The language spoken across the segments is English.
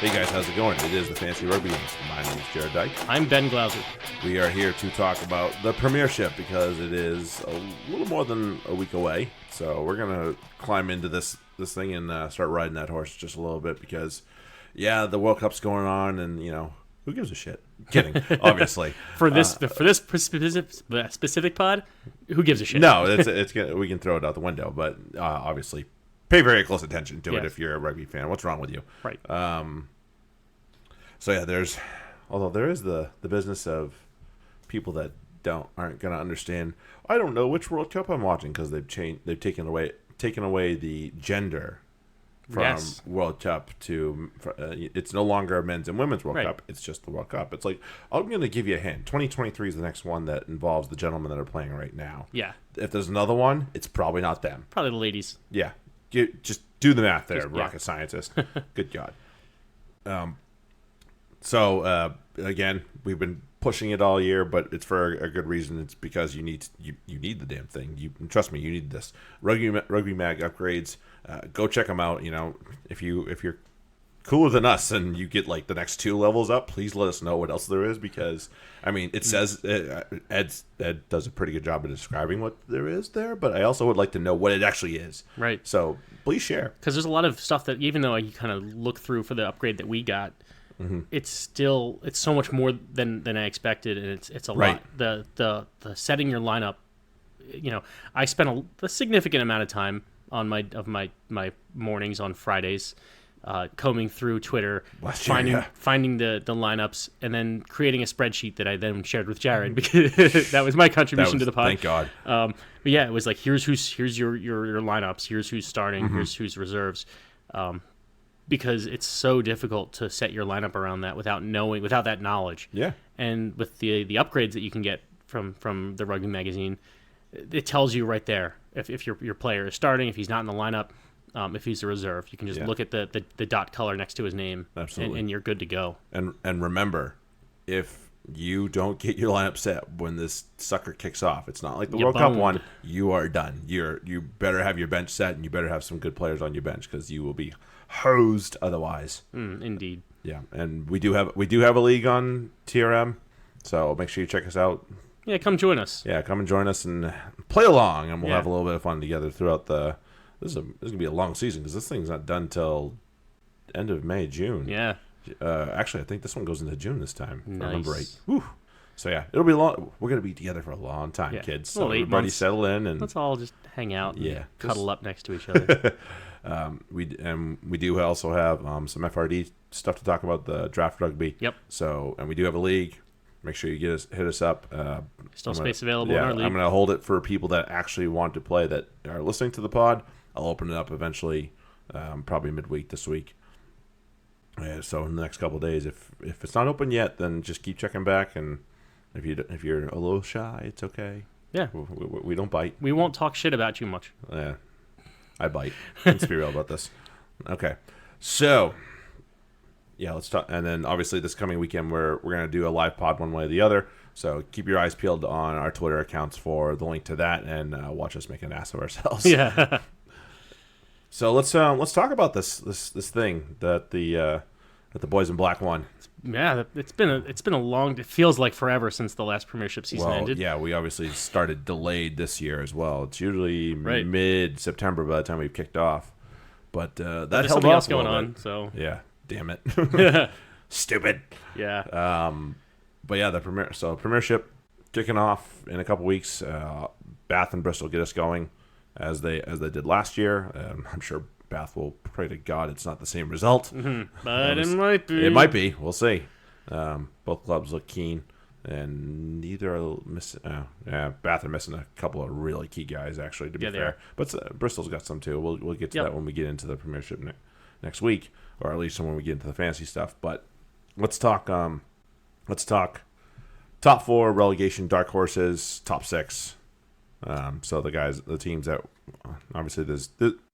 Hey guys, how's it going? It is the Fantasy Rugby Games. My name is Jared Dyke. I'm Ben Glauser. We are here to talk about the Premiership because it is a little more than a week away. So we're gonna climb into this thing and start riding that horse just a little bit because, yeah, the World Cup's going on, and who gives a shit? Kidding, obviously. For this specific pod, who gives a shit? No, it's we can throw it out the window, but obviously, pay very close attention to it if you're a rugby fan. What's wrong with you? Right. So yeah, there is the business of people that aren't going to understand. I don't know which World Cup I'm watching because they've taken away the gender from World Cup to it's no longer a men's and women's World Cup. It's just the World Cup. It's like, I'm going to give you a hint. 2023 is the next one that involves the gentlemen that are playing right now. Yeah. If there's another one, it's probably not them. Probably the ladies. Yeah. Just do the math there, rocket scientist. Good God. So again, we've been pushing it all year, but it's for a good reason. It's because you need the damn thing. Trust me, you need this. Rugby Mag upgrades. Go check them out. If you're cooler than us and you get like the next 2 levels up, please let us know what else there is, because it says Ed does a pretty good job of describing what there is there, but I also would like to know what it actually is. Right. So please share, because there's a lot of stuff that, even though I kind of look through for the upgrade that we got, it's so much more than I expected, and it's a lot. The setting your lineup. I spent a significant amount of time on my mornings on Fridays, combing through Twitter, finding the lineups, and then creating a spreadsheet that I then shared with Jared, because that was my contribution to the pod. Thank God. But yeah, it was like, here's your lineups, here's who's starting, here's who's reserves. Because it's so difficult to set your lineup around that without that knowledge. Yeah. And with the upgrades that you can get from the Rugby Magazine, it tells you right there if your player is starting, if he's not in the lineup, if he's a reserve. You can just look at the dot color next to his name. Absolutely. And you're good to go. And remember, if you don't get your lineup set when this sucker kicks off, it's not like the World Cup one, you are done. You better have your bench set, and you better have some good players on your bench, because you will be hosed otherwise. Indeed. Yeah, and we do have a league on TRM, so make sure you check us out. Yeah, come join us. Yeah, come and join us and play along, and we'll have a little bit of fun together throughout the. This is gonna be a long season, because this thing's not done till end of May, June. Yeah. Actually, I think this one goes into June this time. Nice. If I remember right. Whew. So yeah, it'll be long. We're gonna be together for a long time, kids. So everybody settle in, and let's all just hang out. And cuddle up next to each other. We do also have some FRD stuff to talk about, the draft rugby. Yep. So, and we do have a league. Make sure you hit us up. Still space available in our league. I'm going to hold it for people that actually want to play, that are listening to the pod. I'll open it up eventually, probably midweek this week. So in the next couple of days, if it's not open yet, then just keep checking back. And if you're a little shy, it's okay. Yeah. We don't bite. We won't talk shit about you much. Yeah. I bite. Let's be real about this. Okay. So, yeah, let's talk. And then obviously this coming weekend, we're going to do a live pod one way or the other. So keep your eyes peeled on our Twitter accounts for the link to that, and watch us make an ass of ourselves. Yeah. So let's talk about this thing that the boys in black won. Yeah, it's been a long. It feels like forever since the last Premiership season ended. Yeah, we obviously started delayed this year as well. It's usually mid-September by the time we've kicked off, but that there's held something off else going on. So yeah, damn it, stupid. Yeah. But yeah, the Premiership kicking off in a couple weeks. Bath and Bristol get us going as they did last year. I'm sure Bath will pray to God it's not the same result. But it might be. It might be. We'll see. Both clubs look keen, and neither are missing. Bath are missing a couple of really key guys, actually, to be fair. But Bristol's got some too. We'll get to that when we get into the Premiership next week, or at least when we get into the fantasy stuff. But let's talk top 4 relegation dark horses, top 6. So the teams that obviously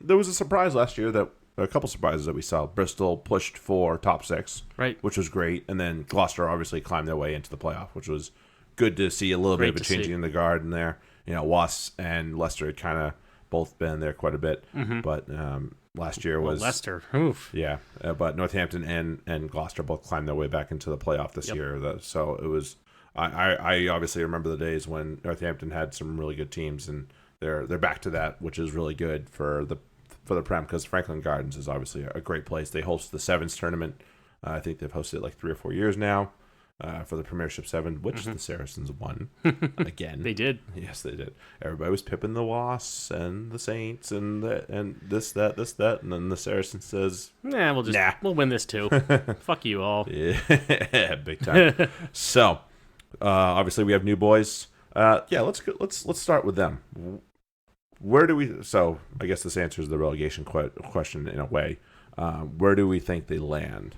there was a surprise last year, that a couple surprises that we saw. Bristol pushed for top 6, right, which was great, and then Gloucester obviously climbed their way into the playoff, which was good to see. A little bit of a changing in the guard in there. Wasps and Leicester had kind of both been there quite a bit, but last year was Leicester. Oof. Yeah, but Northampton and Gloucester both climbed their way back into the playoff this year. So it was. I obviously remember the days when Northampton had some really good teams, and they're back to that, which is really good for the Prem, because Franklin Gardens is obviously a great place. They host the Sevens tournament. I think they've hosted it like 3 or 4 years now. For the Premiership 7, which the Saracens won again. They did. Yes, they did. Everybody was pipping the Wasps and the Saints and this, that, and then the Saracens says, we'll win this too. Fuck you all. Yeah, big time. So, obviously we have new boys. Let's start with them. Where do we? So, I guess this answers the relegation question in a way. Where do we think they land?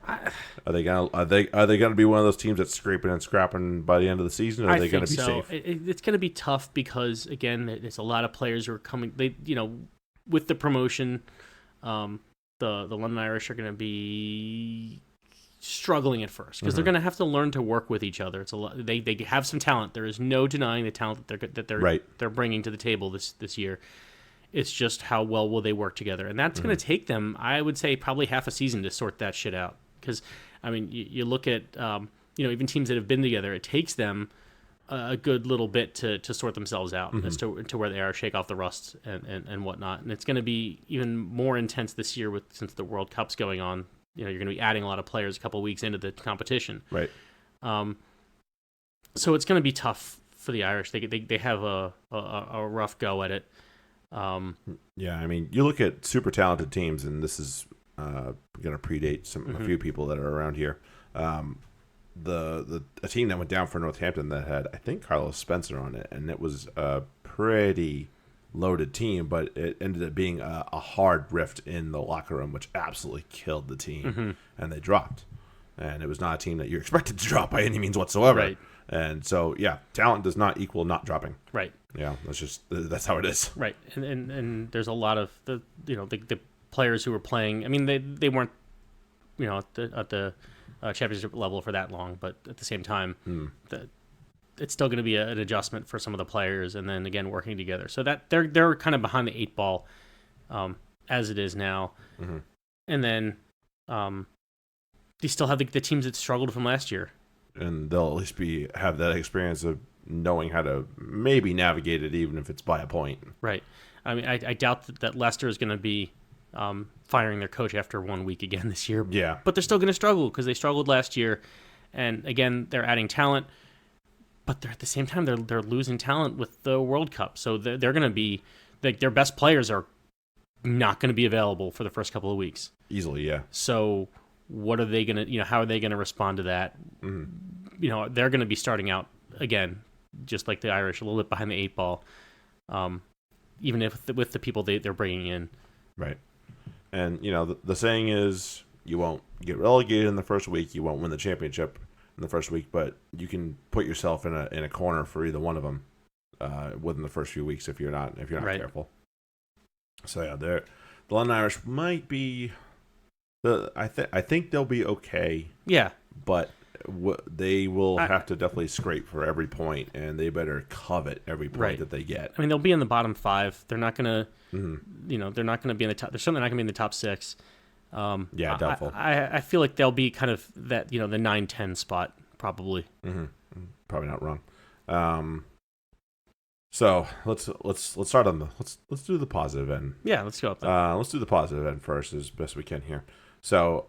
Are they gonna be one of those teams that's scraping and scrapping by the end of the season, or are they gonna be safe? It's gonna be tough because again, there's a lot of players who are coming. With the promotion, the London Irish are gonna be struggling at first because they're gonna have to learn to work with each other. It's a lot. They have some talent. There is no denying the talent that they're bringing to the table this year. It's just how well will they work together, and that's gonna take them, I would say, probably half a season to sort that shit out. Because, I mean, you look at, even teams that have been together, it takes them a good little bit to sort themselves out as to where they are, shake off the rust and whatnot. And it's going to be even more intense this year since the World Cup's going on. You're going to be adding a lot of players a couple of weeks into the competition. Right. So it's going to be tough for the Irish. They have a rough go at it. Yeah, I mean, you look at super talented teams, and this is going to predate a few people that are around here. A team that went down for Northampton that had, I think, Carlos Spencer on it, and it was a pretty loaded team, but it ended up being a hard rift in the locker room, which absolutely killed the team, and they dropped. And it was not a team that you're expected to drop by any means whatsoever. Right. And so, yeah, talent does not equal not dropping. Right. Yeah, that's how it is. Right. And there's a lot of the players who were playing. I mean, they weren't, at the championship level for that long, but at the same time, it's still going to be an adjustment for some of the players, and then again working together. So that they're kind of behind the 8 ball, as it is now, and then you still have the teams that struggled from last year, and they'll at least have that experience of knowing how to maybe navigate it, even if it's by a point. Right. I mean, I doubt that Leicester is going to be firing their coach after 1 week again this year. Yeah. But they're still going to struggle because they struggled last year. And again, they're adding talent, but at the same time, they're losing talent with the World Cup. So they're going to be, their best players are not going to be available for the first couple of weeks. Easily, yeah. So what are they going to, how are they going to respond to that? They're going to be starting out, again, just like the Irish, a little bit behind the 8 ball, even if with the people they're bringing in. Right. And, the saying is, you won't get relegated in the first week, you won't win the championship in the first week, but you can put yourself in a corner for either one of them within the first few weeks if you're not right. careful. So yeah, the London Irish might be I think they'll be okay. Yeah. But they will have to definitely scrape for every point, and they better covet every point that they get. I mean, they'll be in the bottom 5. They're not going to, they're not going to be in the top. They're certainly not going to be in the top 6. Yeah, doubtful. I feel like they'll be kind of that, the 9-10 spot probably. Probably not wrong. So let's start on let's do the positive end. Yeah, let's go up there. Let's do the positive end first as best we can here. So,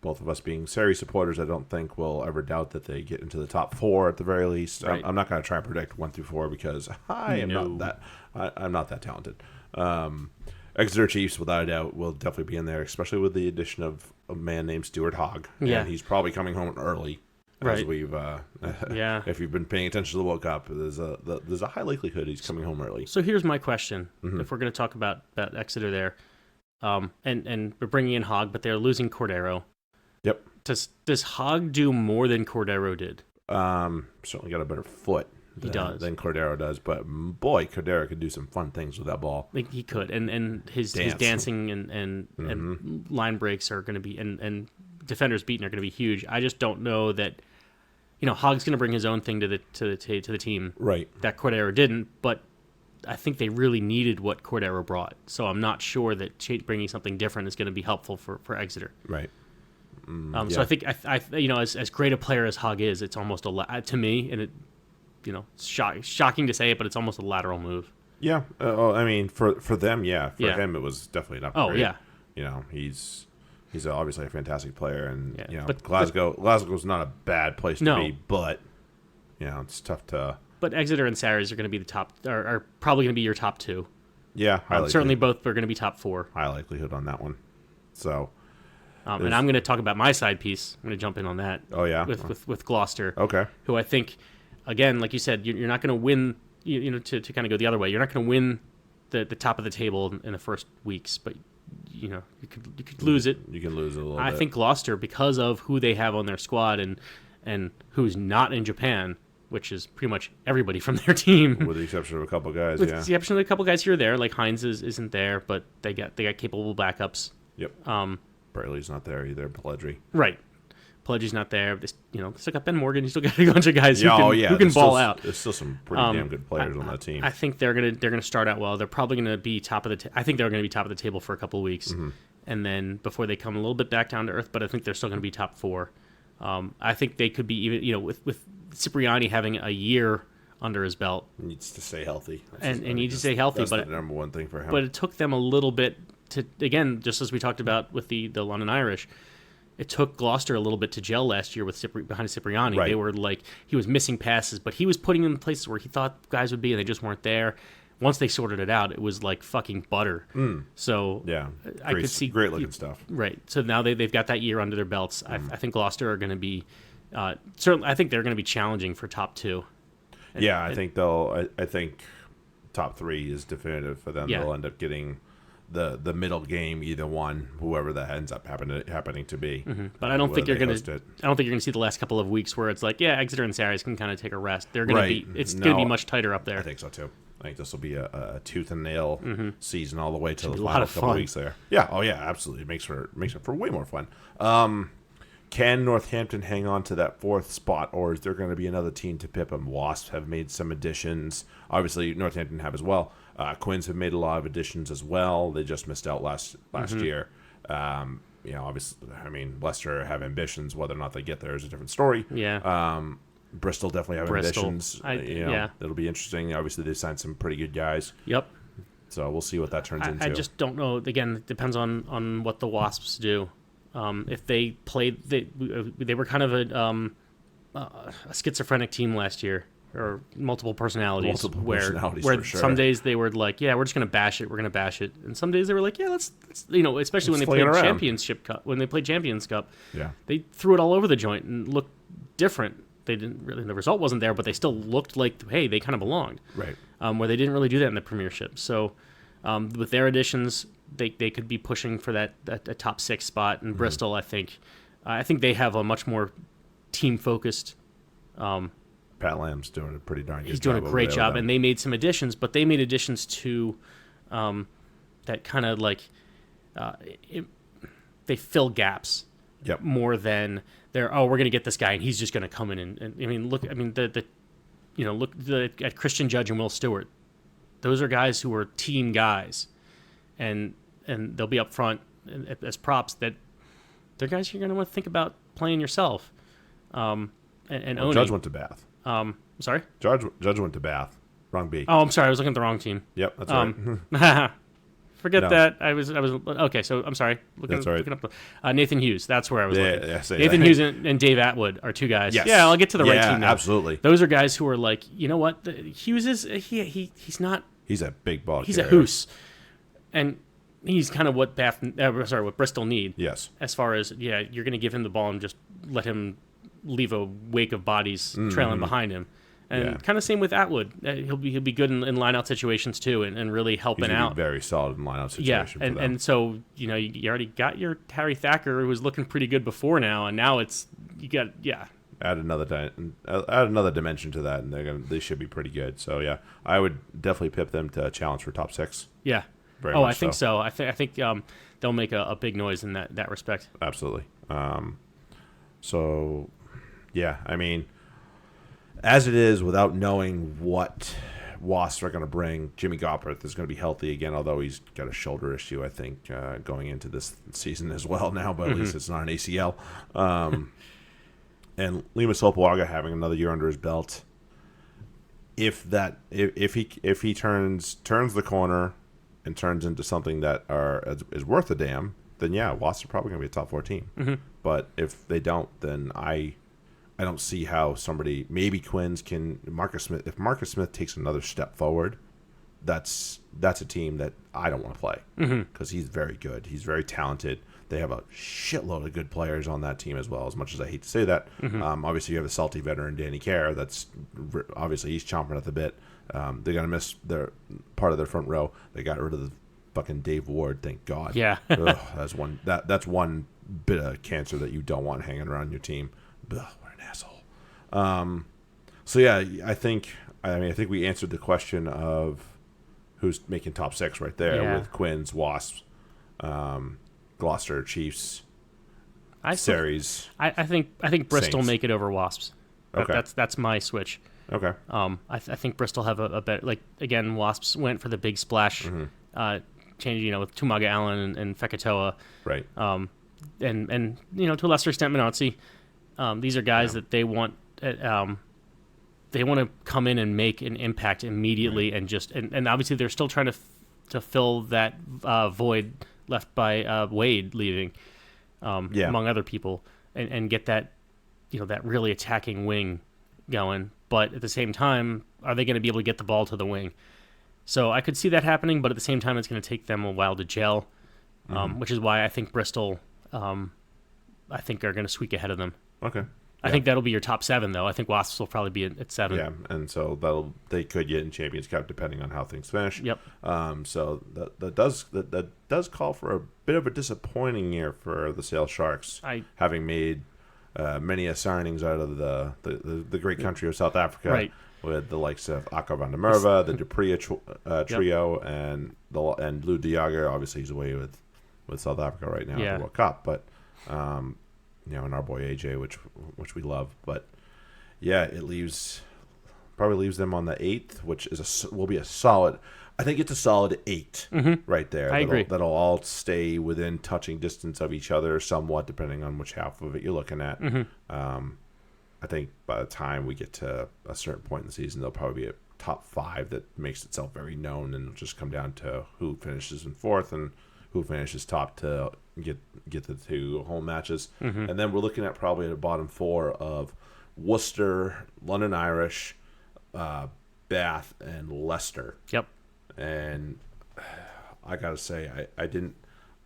both of us being Surrey supporters, I don't think we'll ever doubt that they get into the top 4 at the very least. Right. I'm not going to try and predict 1 through 4 because I'm not that talented. Exeter Chiefs, without a doubt, will definitely be in there, especially with the addition of a man named Stuart Hogg. Yeah. And he's probably coming home early. Right. As we've, if you've been paying attention to the World Cup, there's a high likelihood he's coming home early. So here's my question: if we're going to talk about Exeter there, and we're bringing in Hogg, but they're losing Cordero. Yep. Does Hogg do more than Cordero did? Certainly got a better foot. Than Cordero does, but boy, Cordero could do some fun things with that ball. He could, and his dancing and line breaks are going to be, and defenders beaten are going to be huge. I just don't know that, Hogg's going to bring his own thing to the team, right? That Cordero didn't, but I think they really needed what Cordero brought. So I'm not sure that bringing something different is going to be helpful for Exeter. Right. So I think I as great a player as Hogg is, it's almost to me, and it it's shocking to say it, but it's almost a lateral move. Yeah. I mean, for them, yeah. For him, it was definitely an upgrade. Oh yeah. He's obviously a fantastic player, and but Glasgow's not a bad place to be, but it's tough to. But Exeter and Sarries are going to be the top, are probably going to be your top two. Yeah, certainly both are going to be top four. High likelihood on that one. So, and I'm going to talk about my side piece. I'm going to jump in on that. Oh yeah, with Gloucester. Okay. Who I think, again, like you said, you're not going to win. To kind of go the other way, you're not going to win the top of the table in the first weeks, but you could lose it. You can lose it a little bit. I think Gloucester, because of who they have on their squad and who's not in Japan, which is pretty much everybody from their team, with the exception of a couple guys. With the exception of a couple guys here or there, like Hines isn't there, but they got capable backups. Yep. Braley's not there either. Pelledri. Right. Pelledri's not there. They still got Ben Morgan. You still got a bunch of guys who can ball out. There's still some pretty damn good players on that team. I think they're gonna start out well. They're probably gonna be top of the. I think they're gonna be top of the table for a couple of weeks, and then before they come a little bit back down to earth. But I think they're still gonna be top four. I think they could be even. With Cipriani having a year under his belt, he needs to stay healthy. And needs to stay healthy. That's the number one thing for him. But it took them a little bit to, again, just as we talked about with the London Irish. It took Gloucester a little bit to gel last year with behind Cipriani. Right. They were like, he was missing passes, but he was putting them in places where he thought guys would be, and they just weren't there. Once they sorted it out, it was like fucking butter. So yeah, I could see great looking stuff. Right. So now they've got that year under their belts. I think Gloucester are going to be certainly. I think they're going to be challenging for top two. I think they'll. I think top three is definitive for them. Yeah. They'll end up getting the middle game, either one, whoever that ends up happening to be. But I don't think you're going to. I don't think you're going to see the last couple of weeks where it's like, Exeter and Sarries can kind of take a rest. They're going to be. It's going to be much tighter up there. I think so too. I think this will be a tooth and nail season all the way to the final couple weeks there. Yeah. Oh yeah, absolutely. It makes for way more fun. Can Northampton hang on to that fourth spot, or is there going to be another team to pip them? Wasps have made some additions. Obviously, Northampton have as well. Quins have made a lot of additions as well. They just missed out last year. Obviously, I mean, Leicester have ambitions. Whether or not they get there is a different story. Yeah. Bristol definitely have ambitions. It'll be interesting. Obviously, they signed some pretty good guys. Yep. So we'll see what that turns into. I just don't know. Again, it depends on what the Wasps do. If they played, they were kind of a schizophrenic team last year, or multiple personalities. Where some days they were like, we're just gonna bash it, and some days they were like, let's especially when they played Championship Cup, Champions Cup, they threw it all over the joint and looked different. They didn't really. The result wasn't there, but they still looked like, hey, they kind of belonged. Right. Where they didn't really do that in the Premiership. So, with their additions, they could be pushing for that top 6 spot. And Bristol, I think they have a much more team focused. Pat Lamb's doing a pretty darn good job. He's doing a great job, and they made some additions, but they made additions to that kind of like they fill gaps. Yep. More than we're going to get this guy and he's just going to come in and I mean look at Christian Judge and Will Stewart. Those are guys who are team guys, and they'll be up front as props. That they're guys you're going to want to think about playing yourself. And owning. Judge went to Bath. Sorry. Judge went to Bath. Wrong B. Oh, I'm sorry. I was looking at the wrong team. Yep, that's right. Forget that. I was okay. So I'm sorry. That's right. Looking up Nathan Hughes. That's where I was looking. Yeah, Nathan Hughes and Dave Atwood are two guys. Yes. Yeah, I'll get to the right team now. Absolutely. Those are guys who are like, you know what? Hughes is he's not. He's a big ball. He's a hoose, and he's kind of what what Bristol need. Yes. As far as you're going to give him the ball and just let him leave a wake of bodies trailing behind him. And kind of same with Atwood. He'll be good in line-out situations too, and really helping out. Very solid in line-out situations. Yeah, and so you already got your Harry Thacker, who was looking pretty good before now, and now you got add another dimension to that, and they should be pretty good. So I would definitely pip them to challenge for top 6. Yeah. I think so. I think they'll make a big noise in that respect. Absolutely. I mean, as it is, without knowing what Wasps are going to bring Jimmy Gopperth is going to be healthy again, although he's got a shoulder issue, I think, going into this season as well now, but at least it's not an ACL. And Lima Sopoaga having another year under his belt. If he turns the corner and turns into something that is worth a damn, then yeah, Wasps are probably going to be a top 4 team. Mm-hmm. But if they don't, then I don't see how somebody, maybe Quins can, Marcus Smith, if Marcus Smith takes another step forward, that's a team that I don't want to play because he's very good. He's very talented. They have a shitload of good players on that team as well, as much as I hate to say that. Obviously, you have the salty veteran, Danny Kerr. Obviously, he's chomping at the bit. They're going to miss their part of their front row. They got rid of the fucking Dave Ward, thank God. Yeah. Ugh, that's one bit of cancer that you don't want hanging around your team. Ugh, what an asshole. So yeah, I think we answered the question of who's making top 6 right there with Quins, Wasps, Gloucester, Chiefs, Series. I think Bristol Saints. make it over Wasps. Okay. That's my switch. Okay. I think Bristol have a better, like, again, Wasps went for the big splash, change, with Tumaga Allen and Fekatoa. Right. And to a lesser extent, Minotzi. These are guys that they want to come in and make an impact immediately, and obviously they're still trying to fill that void left by Wade leaving, among other people, and get that that really attacking wing going. But at the same time, are they going to be able to get the ball to the wing? So I could see that happening, but at the same time, it's going to take them a while to gel, which is why I think Bristol, are going to squeak ahead of them. Okay. I think that'll be your top 7, though. I think Wasps will probably be at 7. Yeah, and so they could get in Champions Cup depending on how things finish. Yep. So that does call for a bit of a disappointing year for the Sale Sharks, having made many signings out of the great country of South Africa, right, with the likes of Akka van der Merwe, the Dupree trio, and Lou de Jager. Obviously, he's away with South Africa right now at the World Cup, but. And our boy AJ, which we love, but yeah, it probably leaves them on the 8th, which will be a solid. I think it's a solid 8 right there. I agree. That'll all stay within touching distance of each other, somewhat depending on which half of it you're looking at. I think by the time we get to a certain point in the season, there'll probably be a top 5 that makes itself very known, and it'll just come down to who finishes in 4th and who finishes top to get the 2 home matches. And then we're looking at probably the bottom 4 of Worcester, London Irish, Bath, and Leicester. Yep. And I gotta say,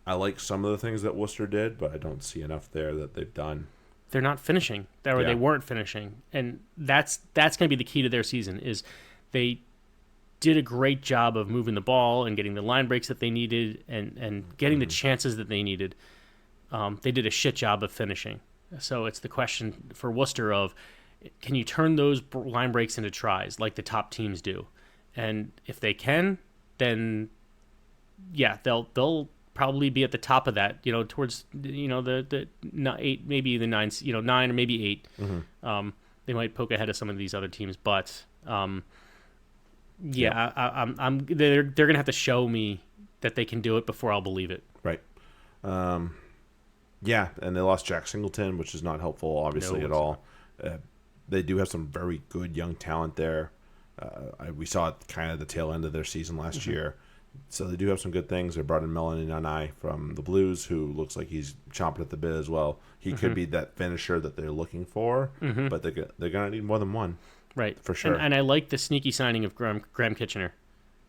I like some of the things that Worcester did, but I don't see enough there that they've done. They're not finishing, or they weren't finishing, and that's going to be the key to their season. Is they did a great job of moving the ball and getting the line breaks that they needed and getting the chances that they needed. They did a shit job of finishing. So it's the question for Worcester of, can you turn those line breaks into tries like the top teams do? And if they can, then they'll probably be at the top of that, towards the 8, maybe the 9, 9 or maybe 8. They might poke ahead of some of these other teams, but they're gonna have to show me that they can do it before I'll believe it. Right. And they lost Jack Singleton, which is not helpful, obviously, at all. They do have some very good young talent there. We saw it kind of the tail end of their season last year. So they do have some good things. They brought in Melanie Nanai from the Blues, who looks like he's chomping at the bit as well. He could be that finisher that they're looking for, but they're going to need more than one. Right. For sure. And I like the sneaky signing of Graham Kitchener.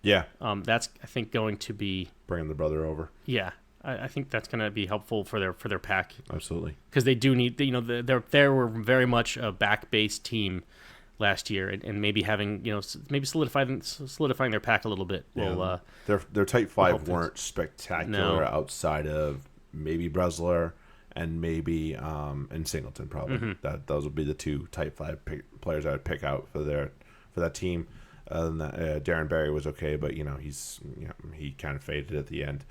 Yeah. That's, I think, going to be... bringing the brother over. Yeah. I think that's going to be helpful for their pack. Absolutely. Because they do need... they were very much a back-based team last year, and maybe having, maybe solidifying their pack a little bit. Yeah. Their tight 5 weren't spectacular outside of maybe Bresler and maybe and Singleton probably. Those would be the 2 tight 5 players I would pick out for that team. Other than that, Darren Barry was okay, but he kind of faded at the end.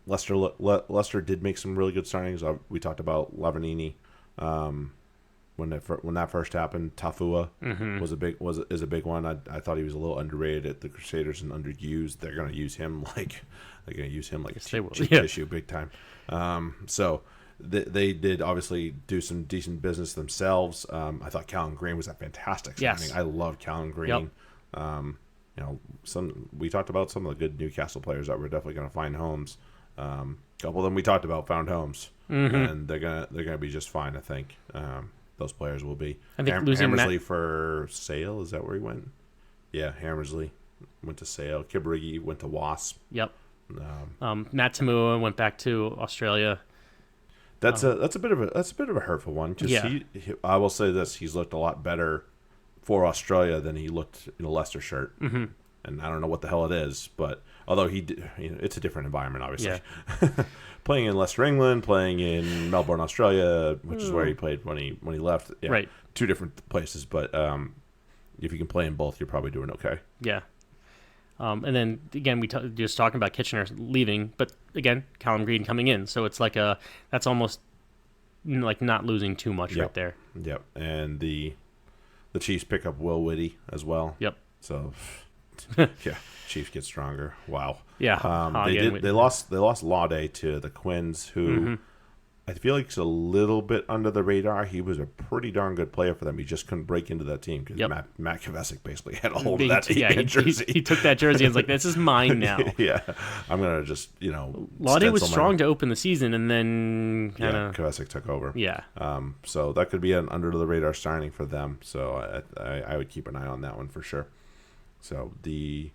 Leicester did make some really good signings. We talked about Lavanini. when that first happened. Tafua is a big one. I thought he was a little underrated at the Crusaders and underused. They're going to use him like cheap tissue big time. So they did obviously do some decent business themselves. I thought Callum Green was a fantastic signing. Yes. I love Callum Green. Yep. We talked about some of the good Newcastle players that we're definitely going to find homes. A couple of them we talked about found homes, and they're gonna be just fine. I think those players will be. I think losing Hammersley for Sale, is that where he went? Yeah, Hammersley went to Sale. Kibrigi went to Wasp. Yep. Matt Tamua went back to Australia. That's a bit of a hurtful one. I will say this: he's looked a lot better for Australia than he looked in a Leicester shirt. Mm-hmm. And I don't know what the hell it is, but although it's a different environment, obviously. Yeah. Playing in Leicester, England, playing in Melbourne, Australia, which is where he played when he left. Yeah, right. Two different places, but if you can play in both, you're probably doing okay. Yeah. And then again, just talking about Kitchener leaving, but again, Callum Green coming in, so it's like that's almost like not losing too much right there. Yep. And the Chiefs pick up Will Whitty as well. Yep. So. Yeah, Chiefs get stronger. Wow. Yeah. They lost Laude to the Quins, who I feel like is a little bit under the radar. He was a pretty darn good player for them. He just couldn't break into that team because Matt Kvesic basically had a hold of that jersey. He took that jersey and was like, "This is mine now." Yeah, I'm gonna just Laude was strong to open the season, and then Kvesic took over. Yeah. So that could be an under the radar signing for them. So I would keep an eye on that one for sure. So I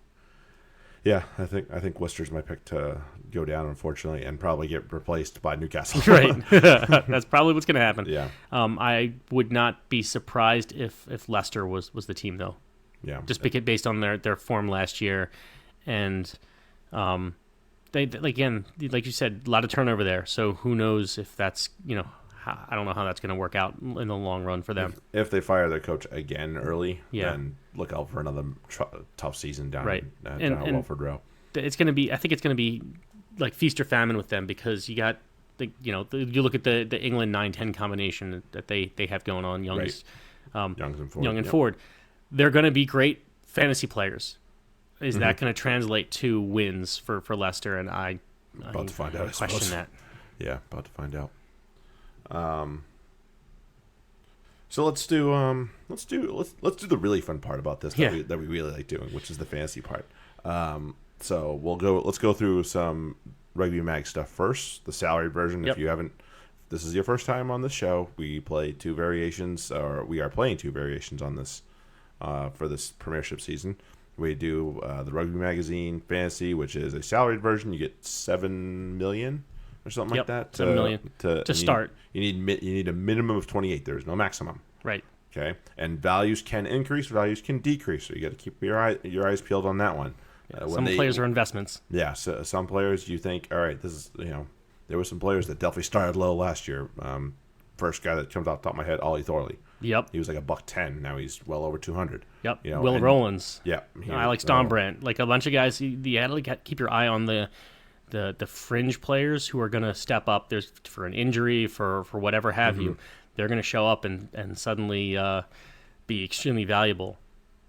think Worcester's my pick to go down, unfortunately, and probably get replaced by Newcastle. Right, that's probably what's going to happen. Yeah. I would not be surprised if Leicester was the team though. Yeah. Just based on their form last year, and they again, like you said, a lot of turnover there. So who knows if that's I don't know how that's going to work out in the long run for them. If they fire their coach again early, then look out for another tough season down at Welford Row. It's going to be. I think it's going to be like feast or famine with them because you got you look at the England 9-10 combination that they have going on. Youngs and Ford. Young and Ford. They're going to be great fantasy players. Is that going to translate to wins for Leicester? And I about to find out. I question that. Yeah, about to find out. So let's do the really fun part about this that we really like doing, which is the fantasy part. So let's go through some Rugby Mag stuff first. The salaried version. Yep. If this is your first time on this show, we are playing two variations on this for this Premiership season. We do the Rugby Magazine Fantasy, which is a salaried version. You get 7 million. Or something like that. 7 million to start. You need a minimum of 28. There's no maximum. Right. Okay. And values can increase, values can decrease. So you got to keep your eyes peeled on that one. Yeah, some players are investments. Yeah. So some players you think, all right, this is there were some players that definitely started low last year. First guy that comes off the top of my head, Ollie Thorley. Yep. He was like $110. Now he's well over 200. Yep. Will Rowlands. Yeah. Alex Donbrandt. Like a bunch of guys. You had to keep your eye on the fringe players who are going to step up. There's for an injury, for whatever have you. They're going to show up and suddenly be extremely valuable.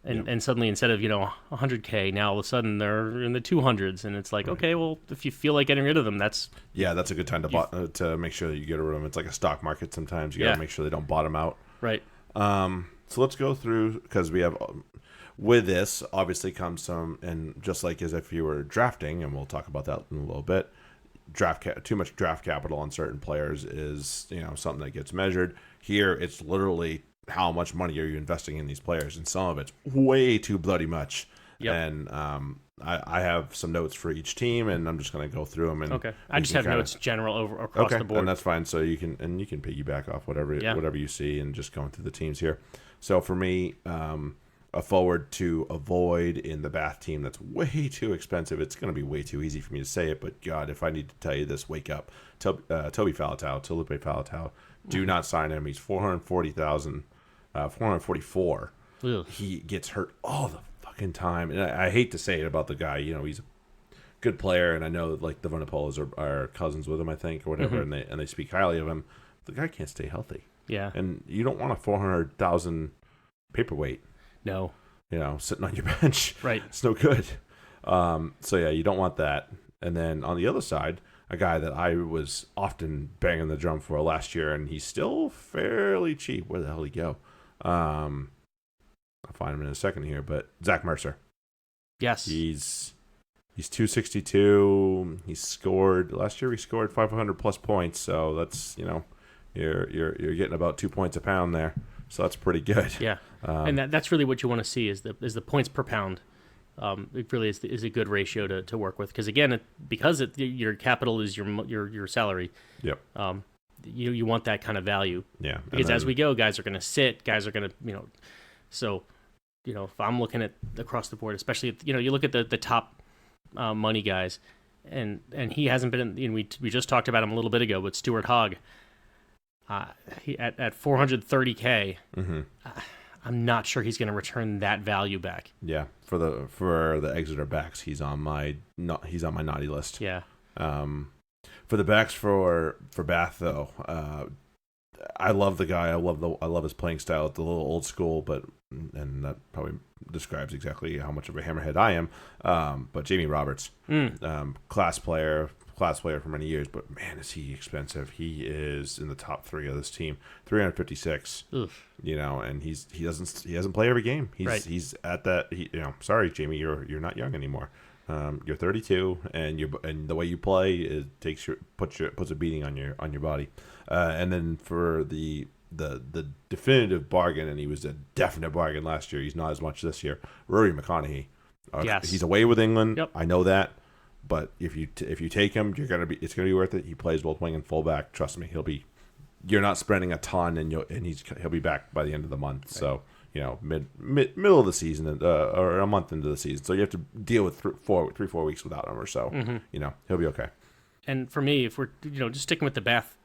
And suddenly instead of 100K, now all of a sudden they're in the 200s, and it's like okay, well if you feel like getting rid of them, that's a good time to make sure that you get rid of them. It's like a stock market sometimes. You got to make sure they don't bottom out. Right. So let's go through because we have. With this, obviously, comes some, and just like as if you were drafting, and we'll talk about that in a little bit, too much draft capital on certain players is, something that gets measured. Here, it's literally how much money are you investing in these players, and some of it's way too bloody much. Yep. And I have some notes for each team, and I'm just going to go through them. And okay, I just have notes general across the board, and that's fine. So you can piggyback off whatever you see, and just going through the teams here. So for me, a forward to avoid in the Bath team that's way too expensive. It's going to be way too easy for me to say it, but God, if I need to tell you this, wake up. Toby Faletau, Tulupe Faletau, do not sign him. He's $444. Ugh. He gets hurt all the fucking time, and I hate to say it about the guy. He's a good player, and I know like the Vunipolas are cousins with him, I think, or whatever, and they speak highly of him. The guy can't stay healthy. Yeah. And you don't want a 400,000 paperweight. No. Sitting on your bench. Right. It's no good. So yeah, you don't want that. And then on the other side, a guy that I was often banging the drum for last year, and he's still fairly cheap. Where the hell did he go? I'll find him in a second here, but Zach Mercer. Yes. He's 262. He scored last year. He scored 500 plus points. So that's you're getting about 2 points a pound there. So that's pretty good. Yeah, and that's really what you want to see is the points per pound. It really is a good ratio to work with because again, your capital is your salary. Yep. You want that kind of value. Yeah. Because as we go, guys are going to sit. Guys are going to So, if I'm looking at across the board, especially you look at the top money guys, and he hasn't been in. We just talked about him a little bit ago, but Stuart Hogg. He at 430K. Mm-hmm. I'm not sure he's going to return that value back. Yeah, for the Exeter backs, he's on my naughty list. Yeah. For the backs for Bath though, I love the guy. I love his playing style. It's a little old school, and that probably describes exactly how much of a hammerhead I am. But Jamie Roberts, class player for many years, but man, is he expensive. He is in the top 3 of this team, 356. Oof. And he doesn't play every game. He's at that. Sorry, Jamie, you're not young anymore. You're 32, and the way you play puts a beating on your body. And then for the definitive bargain, and he was a definite bargain last year. He's not as much this year. Rory McConaughey. Yes. He's away with England. Yep. I know that. But if you take him, it's gonna be worth it. He plays both wing and fullback. Trust me, you're not spending a ton, and he'll be back by the end of the month. Right. So middle of the season, or a month into the season. So you have to deal with 3-4 weeks without him or so. Mm-hmm. He'll be okay. And for me, if we're just sticking with the Bath,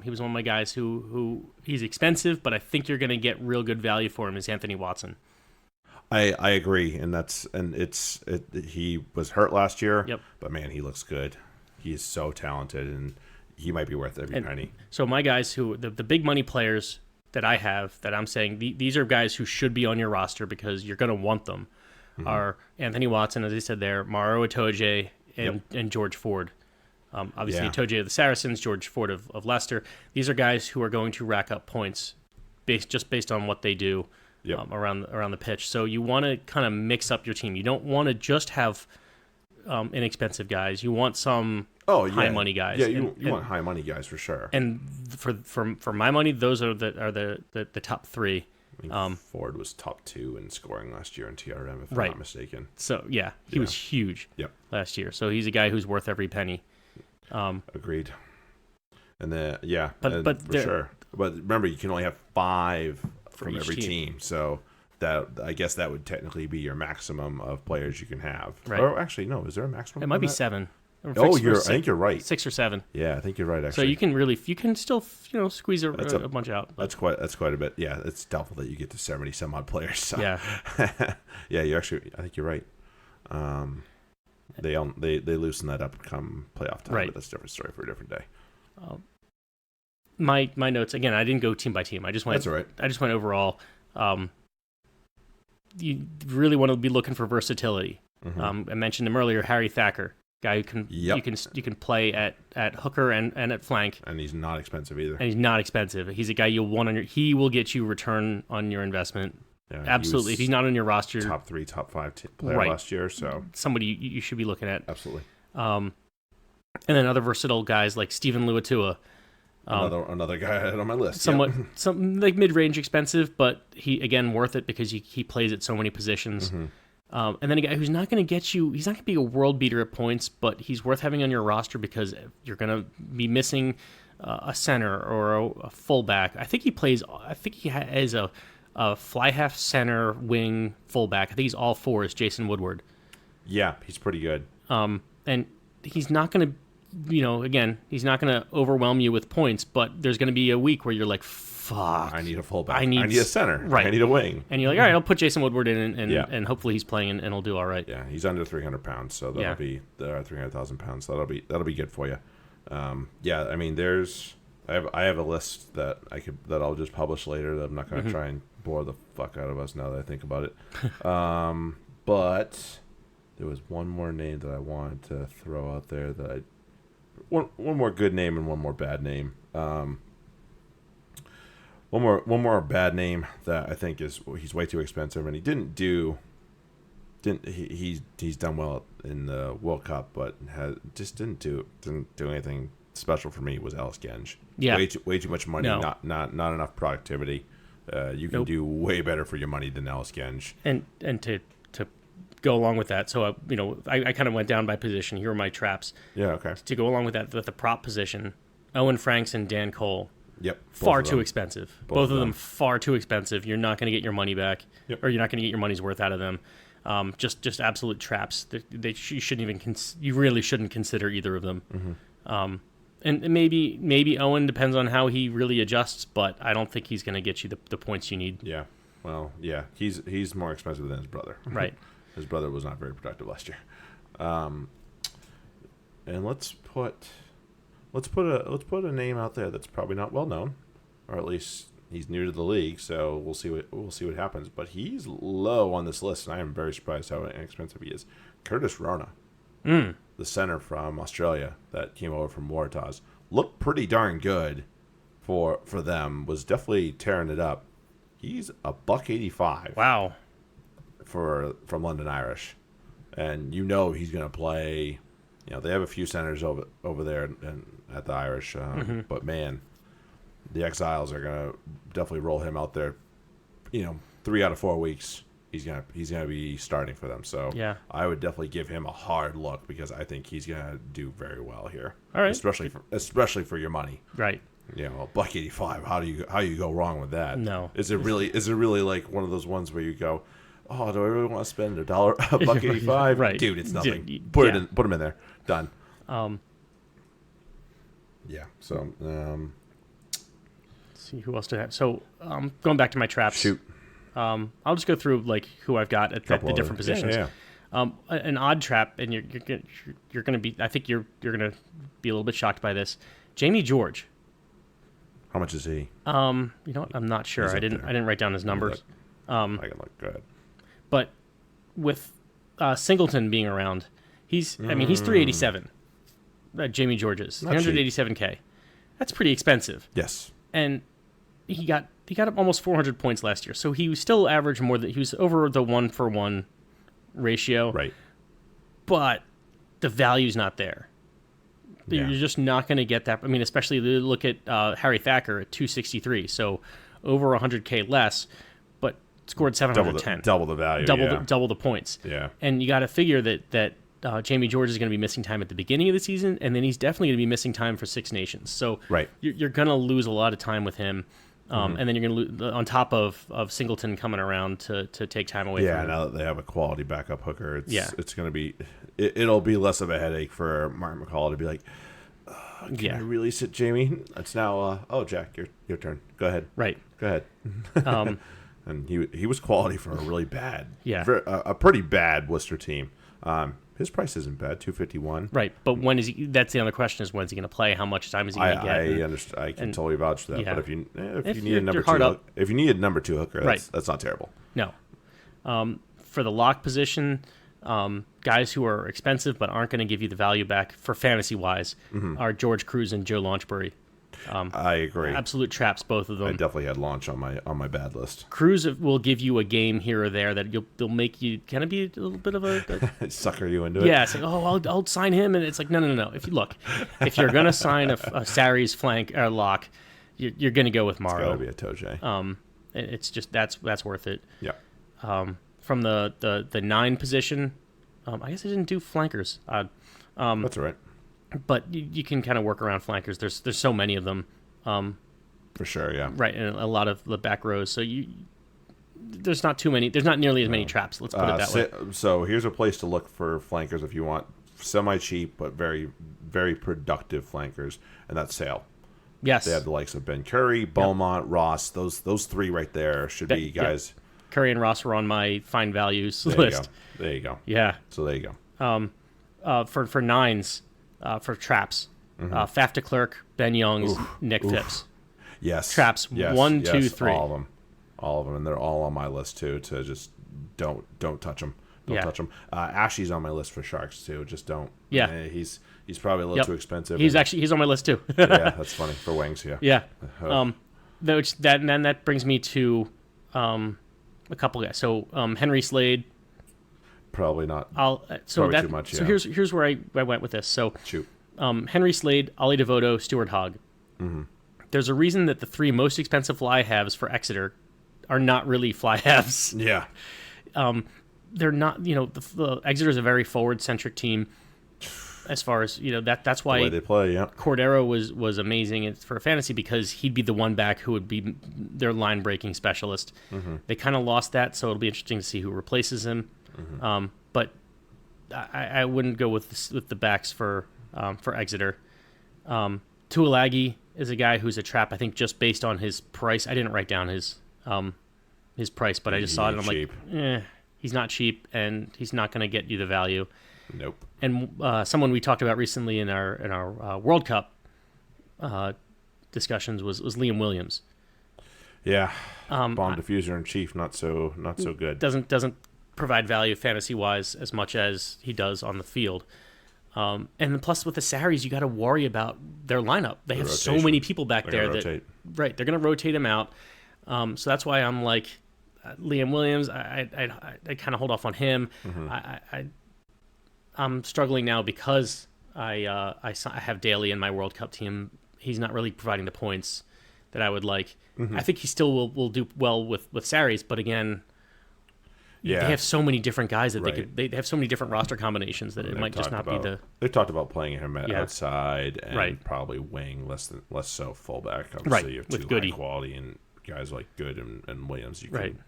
he was one of my guys who he's expensive, but I think you're gonna get real good value for him is Anthony Watson. I agree, and he was hurt last year. Yep. But man, he looks good. He is so talented, and he might be worth every penny. So my guys the big money players that I have that I'm saying these are guys who should be on your roster because you're going to want them are Anthony Watson, as I said there, Maro Itoje, and George Ford. Obviously, Itoje of the Saracens, George Ford of Leicester. These are guys who are going to rack up points based on what they do. Yep. Around the pitch. So you want to kind of mix up your team. You don't want to just have inexpensive guys. You want some high money guys. Yeah, you want high money guys for sure. And for my money, those are the top 3. Ford was top 2 in scoring last year in TRM, if I'm not mistaken. So he was huge last year. So he's a guy who's worth every penny. Agreed. And then but for sure. But remember, you can only have 5 from every team. So that I guess that would technically be your maximum of players you can have. Right. Or actually, no, is there a maximum? It might be 7. I think you're right. 6 or 7. Yeah, I think you're right. Actually, so you can still squeeze a bunch out. That's quite a bit. Yeah, it's doubtful that you get to 70 some odd players. So. Yeah, yeah, I think you're right. They loosen that up come playoff time, but that's a different story for a different day. My notes again. I didn't go team by team. I just went. That's all right. I just went overall. You really want to be looking for versatility. I mentioned him earlier, Harry Thacker, guy who can you can play at hooker and at flank. And he's not expensive either. And he's not expensive. He's a guy you'll want he will get you return on your investment. Yeah, absolutely. If he's not on your roster, top 3, top 5 player last year, so somebody you should be looking at. Absolutely. And then other versatile guys like Stephen Luatua. Another guy I had on my list. Somewhat, some like mid-range expensive, but he again worth it because he plays at so many positions. And then a guy who's not going to get you. He's not going to be a world beater at points, but he's worth having on your roster because you're going to be missing a center or a fullback. I think he has a fly half center wing fullback. I think he's all 4 is Jason Woodward. Yeah, he's pretty good. And he's not going to. Again, he's not going to overwhelm you with points, but there's going to be a week where you're like, fuck. I need a fullback. I need a center. Right. I need a wing. And you're like, all right, I'll put Jason Woodward in and hopefully he's playing and he'll do all right. Yeah, he's under 300 pounds, so that'll be 300,000 pounds. So that'll be good for you. I mean, there's I have a list that I'll just publish later. That I'm not going to try and bore the fuck out of us now that I think about it. But there was one more name that I wanted to throw out there one more good name and one more bad name. One more bad name that I think he's way too expensive, and he's done well in the World Cup, but didn't do anything special for me. Was Alice Genge. Yeah, way too much money, No. not enough productivity. You can do way better for your money than Alice Genge. And to go along with that, so I kind of went down by position. Here are my traps. Yeah, okay. To go along with that, with the prop position, Owen Franks and Dan Cole. Yep. Far too expensive. Both of them far too expensive. You're not going to get your money back, or you're not going to get your money's worth out of them. Just absolute traps. You shouldn't even. You really shouldn't consider either of them. Mm-hmm. And maybe Owen, depends on how he really adjusts, but I don't think he's going to get you the points you need. Yeah. Well, yeah. He's more expensive than his brother. Right. His brother was not very productive last year. And let's put a name out there that's probably not well known, or at least he's new to the league. So we'll see what happens. But he's low on this list, and I am very surprised how inexpensive he is. Curtis Rona, the center from Australia that came over from Waratahs, looked pretty darn good for them. Was definitely tearing it up. He's $1.85. Wow. From London Irish, and he's going to play. They have a few centers over there and at the Irish, but man, the Exiles are going to definitely roll him out there. 3 out of 4 weeks he's gonna be starting for them. So yeah, I would definitely give him a hard look because I think he's going to do very well here. All right, especially for your money. Right. $1.85. How do you go wrong with that? No. Is it really like one of those ones where you go, oh, do I really want to spend $1.85? Right, dude, it's nothing. Put him in there. Done. Yeah. So, let's see who else did I have. So, going back to my traps. Shoot. I'll just go through who I've got at the different positions. Yeah. An odd trap, and you're going to be. I think you're going to be a little bit shocked by this. Jamie George. How much is he? You know what? I'm not sure. I didn't write down his numbers. I can look. Go ahead. But with Singleton being around, he's 387. Jamie George is 387K. That's pretty expensive. Yes. And he got up almost 400 points last year, so he still averaged more than he was over the 1-for-1 ratio. Right. But the value's not there. Yeah. You're just not going to get that. I mean, especially look at Harry Thacker at 263, so over 100K less, but scored 710. Double the value. Double the points. Yeah. And you got to figure that Jamie George is going to be missing time at the beginning of the season, and then he's definitely going to be missing time for Six Nations. So right. You're going to lose a lot of time with him. And then you're going to lose on top of Singleton coming around to take time away from him. Yeah, now that they have a quality backup hooker, it's going to be it'll be less of a headache for Martin McCall to be like, can I really sit Jamie? It's now, Jack, your turn. Go ahead. Right. Go ahead. And he was quality for a really bad, a pretty bad Worcester team. His price isn't bad, $251. Right, but when is he? That's the other question: is when's he going to play? How much time is he going to get? I understand. I can totally vouch for that. Yeah. But if you need a number two, if you need a number 2 hooker, that's not terrible. No. For the lock position, guys who are expensive but aren't going to give you the value back for fantasy wise are George Cruz and Joe Launchbury. I agree. Absolute traps, both of them. I definitely had Launch on my bad list. Cruz will give you a game here or there that they'll make you kind of be a little bit of a sucker you into it. Yeah, it's like, I'll sign him, and it's like no. If you're gonna sign a Saris flank or lock, you're gonna go with Morrow. It's gotta be a Toje. It's just that's worth it. Yeah. From the 9 position, I guess I didn't do flankers. That's all right. But you can kind of work around flankers. There's so many of them. For sure, yeah. Right, and a lot of the back rows. So there's not too many. There's not nearly as many traps. Let's put it that way. So here's a place to look for flankers if you want semi-cheap but very, very productive flankers, and that's Sale. Yes. They have the likes of Ben Curry, Beaumont, Ross. Those 3 right there should be guys. Yep. Curry and Ross were on my fine values list. There you go. Yeah. So there you go. For nines. For traps, Faf de Klerk, Ben Youngs, Nick Phipps. Yes. Traps, yes, 1, yes, 2, 3. All of them, and they're all on my list too. To just don't touch them. Don't touch them. Ashy's on my list for Sharks too. Just don't. Yeah. He's probably a little too expensive. He's on my list too. Yeah, that's funny for wings. Yeah. Yeah. That brings me to a couple guys. So Henry Slade. Probably not. Too much. So here's where I went with this. So shoot. Henry Slade, Ollie Devoto, Stuart Hogg. Mm-hmm. There's a reason that the 3 most expensive fly halves for Exeter are not really fly halves. Yeah. They're not. The Exeter is a very forward-centric team. As far as that's why the way they play. Yeah. Cordero was amazing for fantasy because he'd be the one back who would be their line-breaking specialist. Mm-hmm. They kind of lost that, so it'll be interesting to see who replaces him. Mm-hmm. But I wouldn't go with the backs for Exeter. Tuolagi is a guy who's a trap. I think just based on his price. I didn't write down his price, but I just saw it and I'm cheap. Like, he's not cheap and he's not going to get you the value. Nope. And someone we talked about recently in our World Cup discussions was Liam Williams. Yeah. Bomb diffuser in chief, not so good. Doesn't provide value fantasy wise as much as he does on the field. And plus with the Saris, you got to worry about their lineup. They have so many people back there that they're going to rotate him out. So that's why I'm like Liam Williams. I kind of hold off on him. Mm-hmm. I'm struggling now because I have Daly in my World Cup team. He's not really providing the points that I would like. Mm-hmm. I think he still will do well with Saris, but again. Yeah. They have so many different guys that they have so many different roster combinations that it might just not be the. They talked about playing him outside and probably wing less so fullback. Obviously, you have two high quality and guys like Good and Williams. You can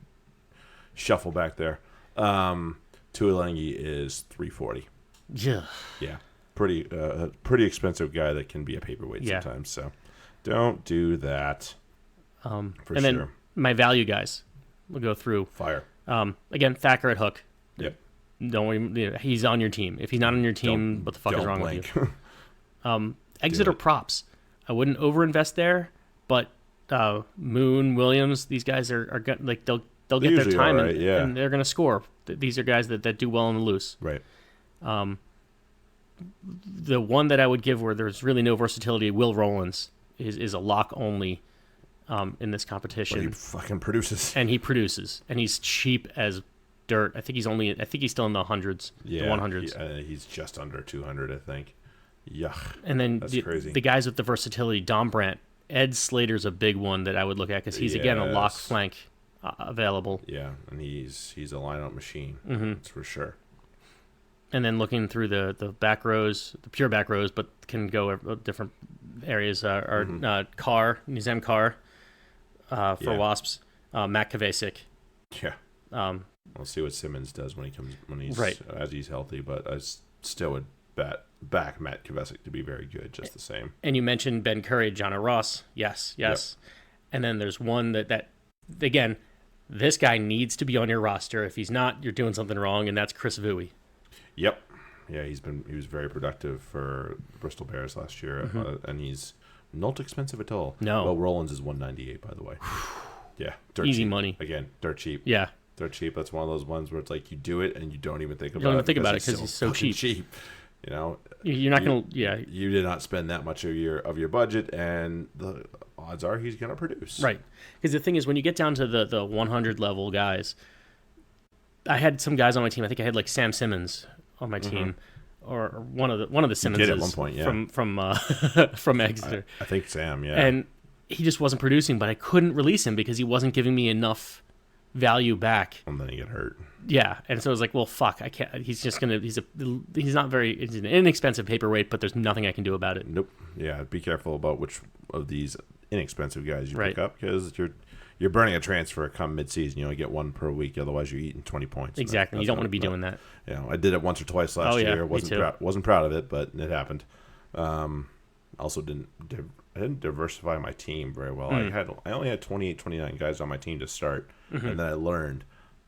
shuffle back there. Tuolangi is $340. Yeah. Yeah. Pretty expensive guy that can be a paperweight sometimes. So don't do that. Then my value guys, we'll go through. Fire. Again, Thacker at hook. Yep. Don't worry, he's on your team. If he's not on your team, what the fuck is wrong with you? Exeter props. I wouldn't overinvest there, but Moon, Williams, these guys are like they'll get their time and they're going to score. These are guys that do well on the loose. Right. The one that I would give where there's really no versatility, Will Rowlands, is a lock only. In this competition, but he fucking produces, and he's cheap as dirt. I think he's still in the hundreds, the 100s. He's just under 200, I think. Yuck. And then that's crazy. The guys with the versatility, Dom Brandt, Ed Slater's a big one that I would look at because he's again a lock flank available. Yeah, and he's a lineout machine. Mm-hmm. That's for sure. And then looking through the back rows, the pure back rows, but can go different areas. Carr, Nizam Carr. For Wasps, Matt Kvasic. Yeah. We'll see what Simmons does when he's as he's healthy, but I still would back Matt Kvasic to be very good, just the same. And you mentioned Ben Curry, John Ross. Yes. Yep. And then there's one that again, this guy needs to be on your roster. If he's not, you're doing something wrong, and that's Chris Vui. Yep. Yeah, he was very productive for Bristol Bears last year, and he's not expensive at all. No. Well, Rollins is $198, by the way. Yeah. Dirt easy cheap. Money. Again, dirt cheap. Yeah. Dirt cheap. That's one of those ones where it's like you do it and you don't even think about it. You don't even think about it because he's so cheap. You know, you're not going to. Yeah. You did not spend that much of your budget, and the odds are he's going to produce. Right. Because the thing is, when you get down to the 100 level guys, I had some guys on my team. I think I had like Sam Simmons on my team. Or one of the Simmonses did at one point, from Exeter. I think Sam, yeah. And he just wasn't producing, but I couldn't release him because he wasn't giving me enough value back. And then he got hurt. Yeah, and so I was like, well, fuck, I can't. He's an inexpensive paperweight, but there's nothing I can do about it. Nope. Yeah, be careful about which of these inexpensive guys you pick up because you're burning a transfer come mid-season. You only get one per week. Otherwise, you're eating 20 points. Exactly. You don't want to be doing that. I did it once or twice last year. Wasn't proud of it, but it happened. Also didn't diversify my team very well. I only had 28, 29 guys on my team to start, and then I learned,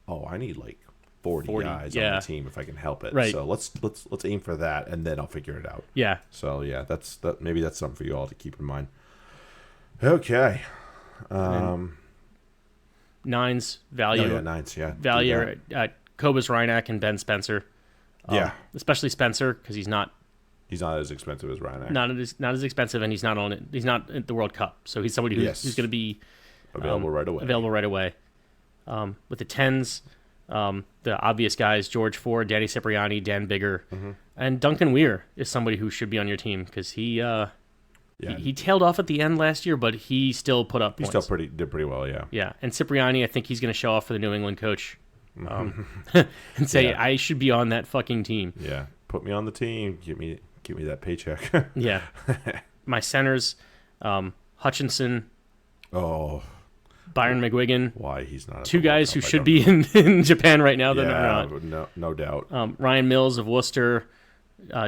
I need like 40 guys on the team if I can help it. Right. So let's aim for that, and then I'll figure it out. Yeah. So yeah, maybe that's something for you all to keep in mind. Okay. Nines value. Oh, yeah, nines. Yeah. Value Cobus Reinach and Ben Spencer. Especially Spencer because he's not as expensive as Reinach. Not as expensive, and he's not on it. He's not at the World Cup, so he's somebody who's going to be available right away. With the tens, the obvious guys: George Ford, Danny Cipriani, Dan Bigger, and Duncan Weir is somebody who should be on your team because he tailed off at the end last year, but he still put up points. He still did pretty well, yeah. Yeah, and Cipriani, I think he's going to show off for the New England coach and say, I should be on that fucking team. Yeah, put me on the team. Give me that paycheck. Yeah. My centers, Hutchinson. Oh. Byron McGuigan. Why he's not? Two guys who should be in Japan right now. They're not. No doubt. Ryan Mills of Worcester,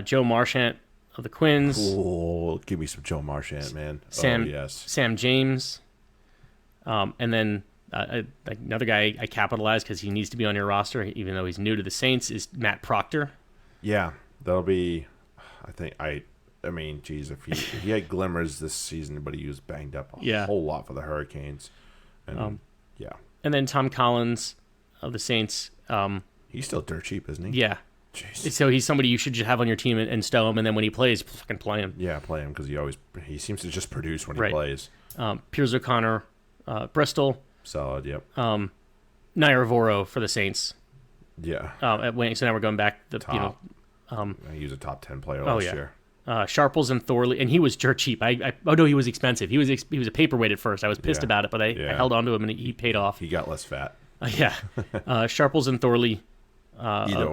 Joe Marchant of the Quins. Oh, give me some Joe Marchant, man. Sam James. And then another guy I capitalized because he needs to be on your roster, even though he's new to the Saints, is Matt Proctor. Yeah, that'll be. I mean, geez, if he had glimmers this season, but he was banged up a whole lot for the Hurricanes. And, And then Tom Collins of the Saints. He's still dirt cheap, isn't he? Yeah. Jeez. So he's somebody you should just have on your team and stow him, and then when he plays, fucking play him. Yeah, play him because he seems to just produce when he plays. Piers O'Connor, Bristol. Solid, yep. Nair Voro for the Saints. Yeah. At wing, so now we're going back. He was a top 10 player last year. Sharples and Thorley, and he was dirt cheap. He was expensive. He was a paperweight at first. I was pissed about it, but I held on to him and he paid off. He got less fat. Sharples and Thorley. Either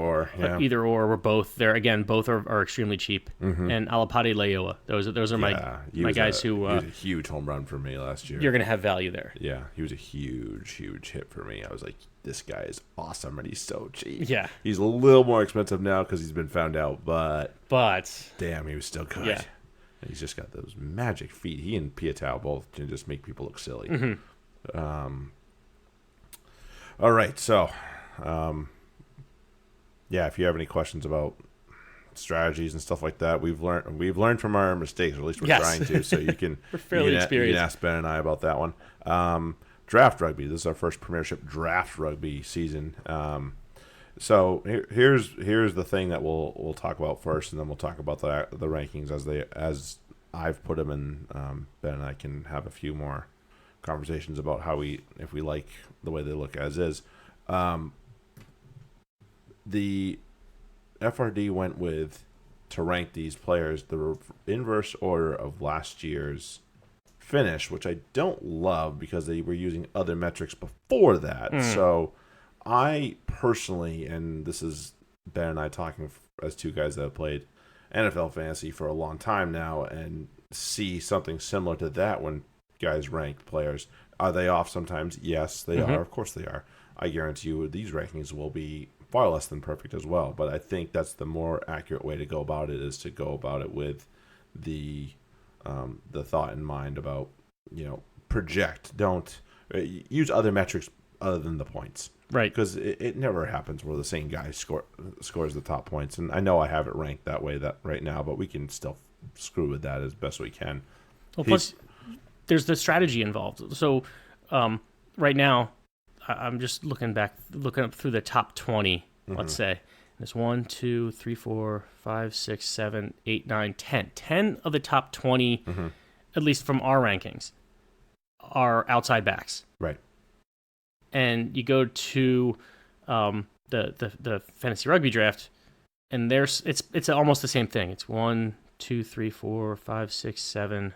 or were both there. Again, both are extremely cheap. And Alapati Leoa. Those are my guys who. He was a huge home run for me last year. You're going to have value there. Yeah, he was a huge hit for me. I was like, this guy is awesome, and he's so cheap. Yeah, he's a little more expensive now because he's been found out, but damn, he was still good. Yeah, and he's just got those magic feet. He and Pietau both can just make people look silly. All right, so. Yeah, if you have any questions about strategies and stuff like that, we've learned from our mistakes, or at least we're trying to. So you can we're fairly experienced. You can ask Ben and I about that one. Draft rugby. This is our first Premiership draft rugby season. So here's the thing that we'll talk about first, and then we'll talk about the rankings as I've put them in. Ben and I can have a few more conversations about if we like the way they look as is. The FRD went to rank these players the inverse order of last year's finish, which I don't love because they were using other metrics before that. So I personally, and this is Ben and I talking as two guys that have played NFL fantasy for a long time now and see something similar to that when guys rank players. Are they off sometimes? Yes, they are. Of course they are. I guarantee you these rankings will be far less than perfect as well, but I think that's the more accurate way to go about it, is to go about it with the thought in mind about, project. Don't use other metrics other than the points, right? Because it never happens where the same guy scores the top points, and I know I have it ranked that way right now, but we can still screw with that as best we can. Well, plus there's the strategy involved. So right now, I'm just looking up through the top 20, let's say. There's 1, 2, 3, 4, 5, 6, 7, 8, 9, 10. 10 of the top 20, at least from our rankings, are outside backs. Right. And you go to the Fantasy Rugby Draft, and it's almost the same thing. It's 1, 2, 3, 4, 5, 6, 7,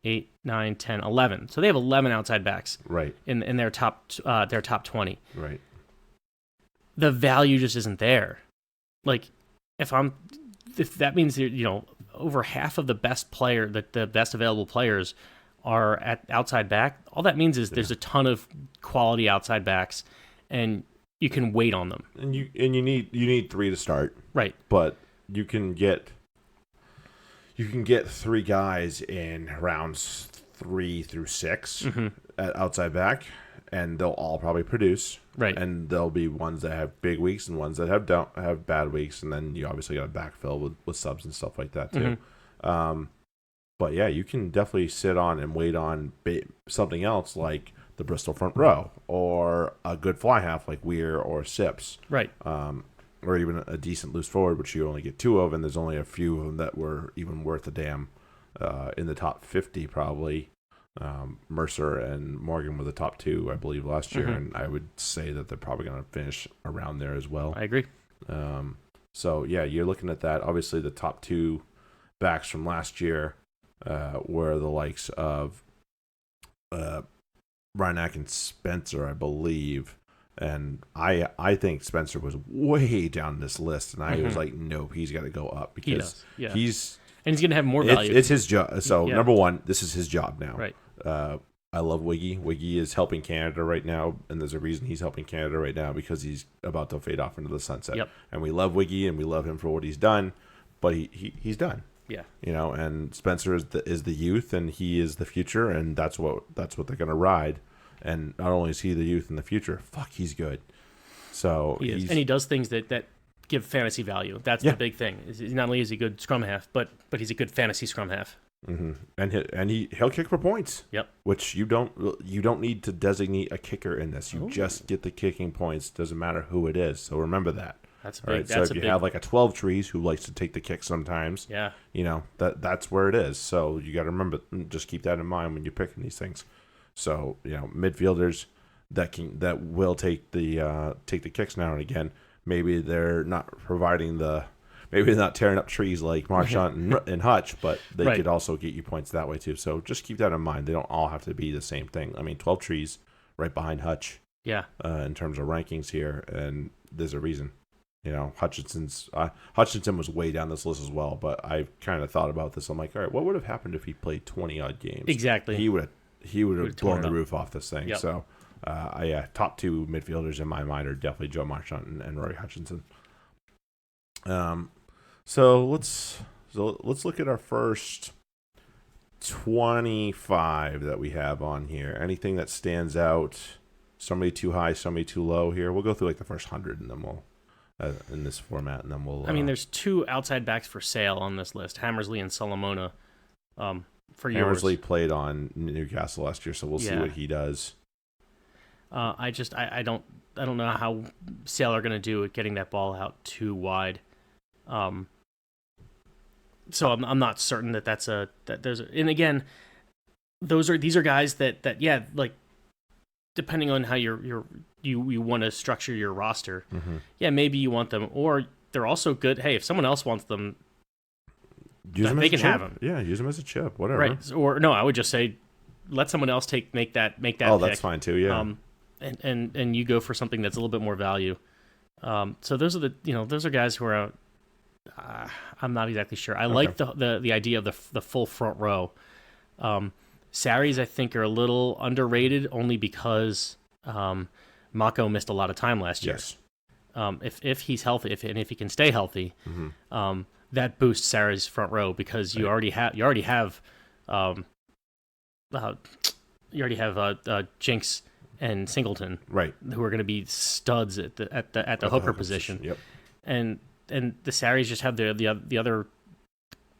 8, 9, 10, 11. So they have 11 outside backs, right, in their top 20. Right. The value just isn't there. Like, if that means over half of the best the best available players are at outside back, all that means is there's a ton of quality outside backs, and you can wait on them. And you need 3 to start, right? But you can get 3 guys in rounds 3 through 6 at outside back, and they'll all probably produce. Right. And there'll be ones that have big weeks and ones that have bad weeks, and then you obviously got to backfill with subs and stuff like that too. But yeah, you can definitely sit on and wait on something else like the Bristol front row or a good fly half like Weir or Sips. Right. Or even a decent loose forward, which you only get 2 of, and there's only a few of them that were even worth a damn. In the top 50 probably. Mercer and Morgan were the top 2, I believe, last year, and I would say that they're probably going to finish around there as well. I agree. So yeah, you're looking at that. Obviously, the top 2 backs from last year were the likes of Ryanak and Spencer, I believe. And I think Spencer was way down this list, and I was like, nope, he's got to go up because he's going to have more value. It's his job. So number one, this is his job now. Right. I love Wiggy. Wiggy is helping Canada right now, and there's a reason he's helping Canada right now because he's about to fade off into the sunset. Yep. And we love Wiggy, and we love him for what he's done, but he's done. Yeah. And Spencer is the youth, and he is the future, and that's what they're going to ride. And not only is he the youth in the future, fuck, he's good. So he is. And he does things that give fantasy value. That's the big thing. Not only is he a good scrum half, but he's a good fantasy scrum half. Mm-hmm. And he'll kick for points. Yep. Which you don't need to designate a kicker in this. You just get the kicking points. Doesn't matter who it is. So remember that. That's big. Right? So if you have like a 12 trees who likes to take the kick sometimes, that's where it is. So you got to remember, just keep that in mind when you're picking these things. So midfielders that will take the kicks now and again. Maybe they're not maybe they're not tearing up trees like Marchant and Hutch, but they could also get you points that way too. So just keep that in mind. They don't all have to be the same thing. I mean, 12 trees right behind Hutch. Yeah. In terms of rankings here, and there's a reason. Hutchinson was way down this list as well, but I kind of thought about this. I'm like, all right, what would have happened if he played 20 odd games? Exactly. He would have blown the roof off this thing. Yep. So, top 2 midfielders in my mind are definitely Joe Marchant and Rory Hutchinson. So let's look at our first 25 that we have on here. Anything that stands out? Somebody too high, somebody too low here. We'll go through like the first 100, and then we'll in this format, and then we'll. I mean, there's 2 outside backs for sale on this list: Hammersley and Solomona. For yours. Hammersley played on Newcastle last year, so we'll see what he does. I don't know how Sale are going to do at getting that ball out too wide. So I'm not certain that there's and again, these are guys that like depending on how you want to structure your roster, maybe you want them, or they're also good. Hey, if someone else wants them, they can have them. Yeah, use them as a chip, whatever. Right. Or no, I would just say let someone else make that. Oh, that's fine too. Yeah. And you go for something that's a little bit more value. So those are those are guys who are. I'm not exactly sure. I like the idea of the full front row. Saris, I think, are a little underrated only because Mako missed a lot of time last year. Yes. If he's healthy, if he can stay healthy, that boosts Saris' front row because you already have Jinx and Singleton, right, who are going to be studs at the hooker position. Yep. And the Saris just have the other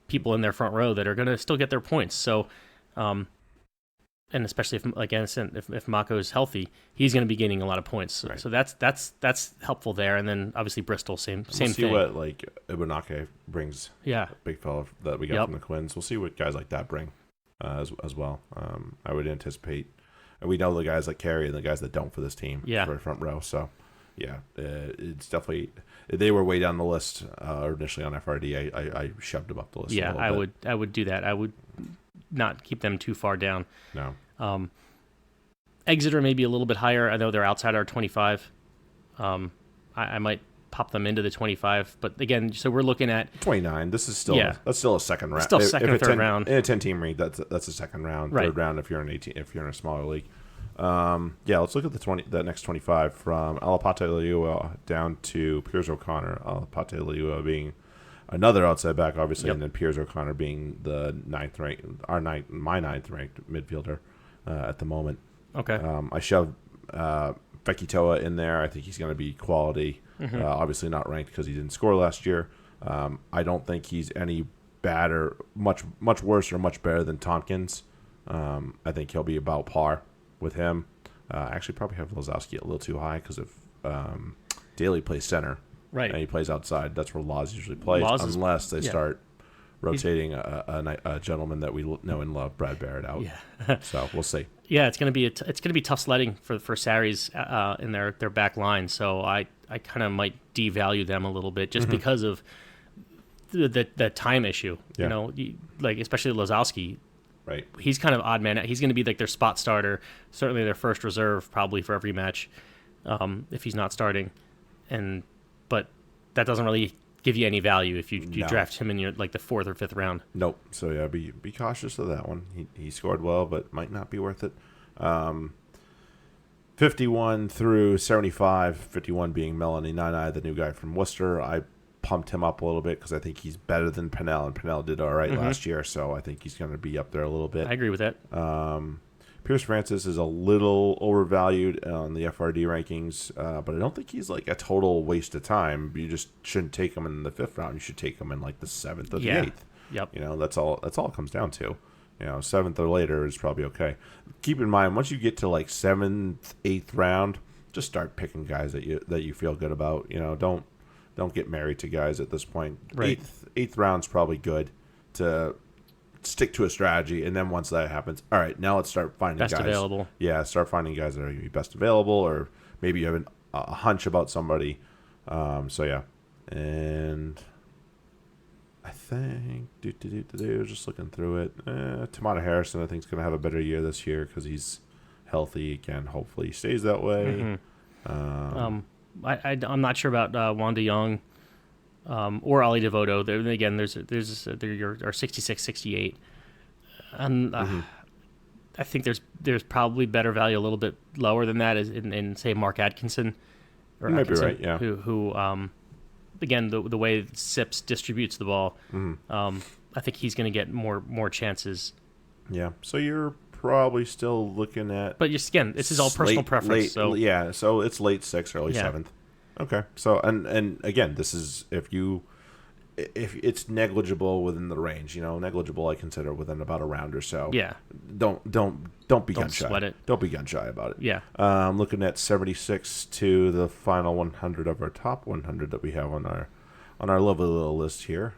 people in their front row that are going to still get their points. So, and especially if Mako is healthy, he's going to be gaining a lot of points. Right. So that's helpful there. And then obviously Bristol, same thing. See what like Ibunake brings. Yeah, big fella that we got from the Quins. We'll see what guys like that bring as well. I would anticipate. And we know the guys that carry and the guys that don't for this team for front row. So, it's definitely they were way down the list initially on FRD. I shoved them up the list. Yeah, I would do that. I would not keep them too far down. No. Exeter maybe a little bit higher. I know they're outside our 25. I might pop them into the 25, but again, so we're looking at 29. This is still that's still a second round. Still second or third round in a 10-team league. That's a second round, third round if you're in 18. If you're in a smaller league. Let's look at the next 25 from Alapate Leua down to Piers O'Connor. Alapate Leua being another outside back, obviously, and then Piers O'Connor being the my ninth ranked midfielder at the moment. Okay. I shoved Fekitoa in there. I think he's going to be quality. Obviously not ranked because he didn't score last year. I don't think he's any bad or much worse or much better than Tompkins. I think he'll be about par with him. Actually, probably have Lazowski a little too high because if Daly plays center, right, and he plays outside, that's where Laws usually plays, unless they start rotating a gentleman that we know and love, Brad Barrett, out. Yeah. So we'll see. Yeah, it's gonna be tough sledding for Saris in their back line. So I kind of might devalue them a little bit just because of the time issue. Yeah. Like especially Lazowski. Right. He's kind of odd man. He's going to be like their spot starter, certainly their first reserve probably for every match, if he's not starting. But that doesn't really give you any value if you draft him in your like the 4th or 5th round. Nope. So yeah, be cautious of that one. He scored well, but might not be worth it. 51 through 75, 51 being Melanie Nani, the new guy from Worcester. I pumped him up a little bit because I think he's better than Pennell, and Pennell did all right last year, so I think he's going to be up there a little bit. I agree with that. Pierce Francis is a little overvalued on the FRD rankings, but I don't think he's like a total waste of time. You just shouldn't take him in the 5th round. You should take him in like the 7th or the 8th. Yep. That's all it comes down to. 7th or later is probably okay. Keep in mind, once you get to like 7th, 8th round, just start picking guys that you feel good about. Don't get married to guys at this point. Right. 8th round's probably good to stick to a strategy, and then once that happens, all right, now let's start finding best guys. available. Yeah, start finding guys that are going to be best available, or maybe you have a hunch about somebody. So yeah, and I think just looking through it, Tamata Harrison I think is going to have a better year this year because he's healthy again. Hopefully he stays that way. I'm not sure about Wanda Young or Ali Devoto. Again, there's your 66, 68. And I think there's probably better value a little bit lower than that in say Mark Atkinson. You might be right, yeah. Who again the way Sips distributes the ball, I think he's going to get more chances. Yeah. So you're probably still looking at, but again, this is all personal preference. So it's late 6th, early 7th. Okay. So and again, this is if it's negligible within the range. Negligible I consider within about a round or so. Yeah. Don't be gun shy. Sweat it. Don't be gun shy about it. Yeah. Looking at 76 to the final 100 of our top 100 that we have on our lovely little list here.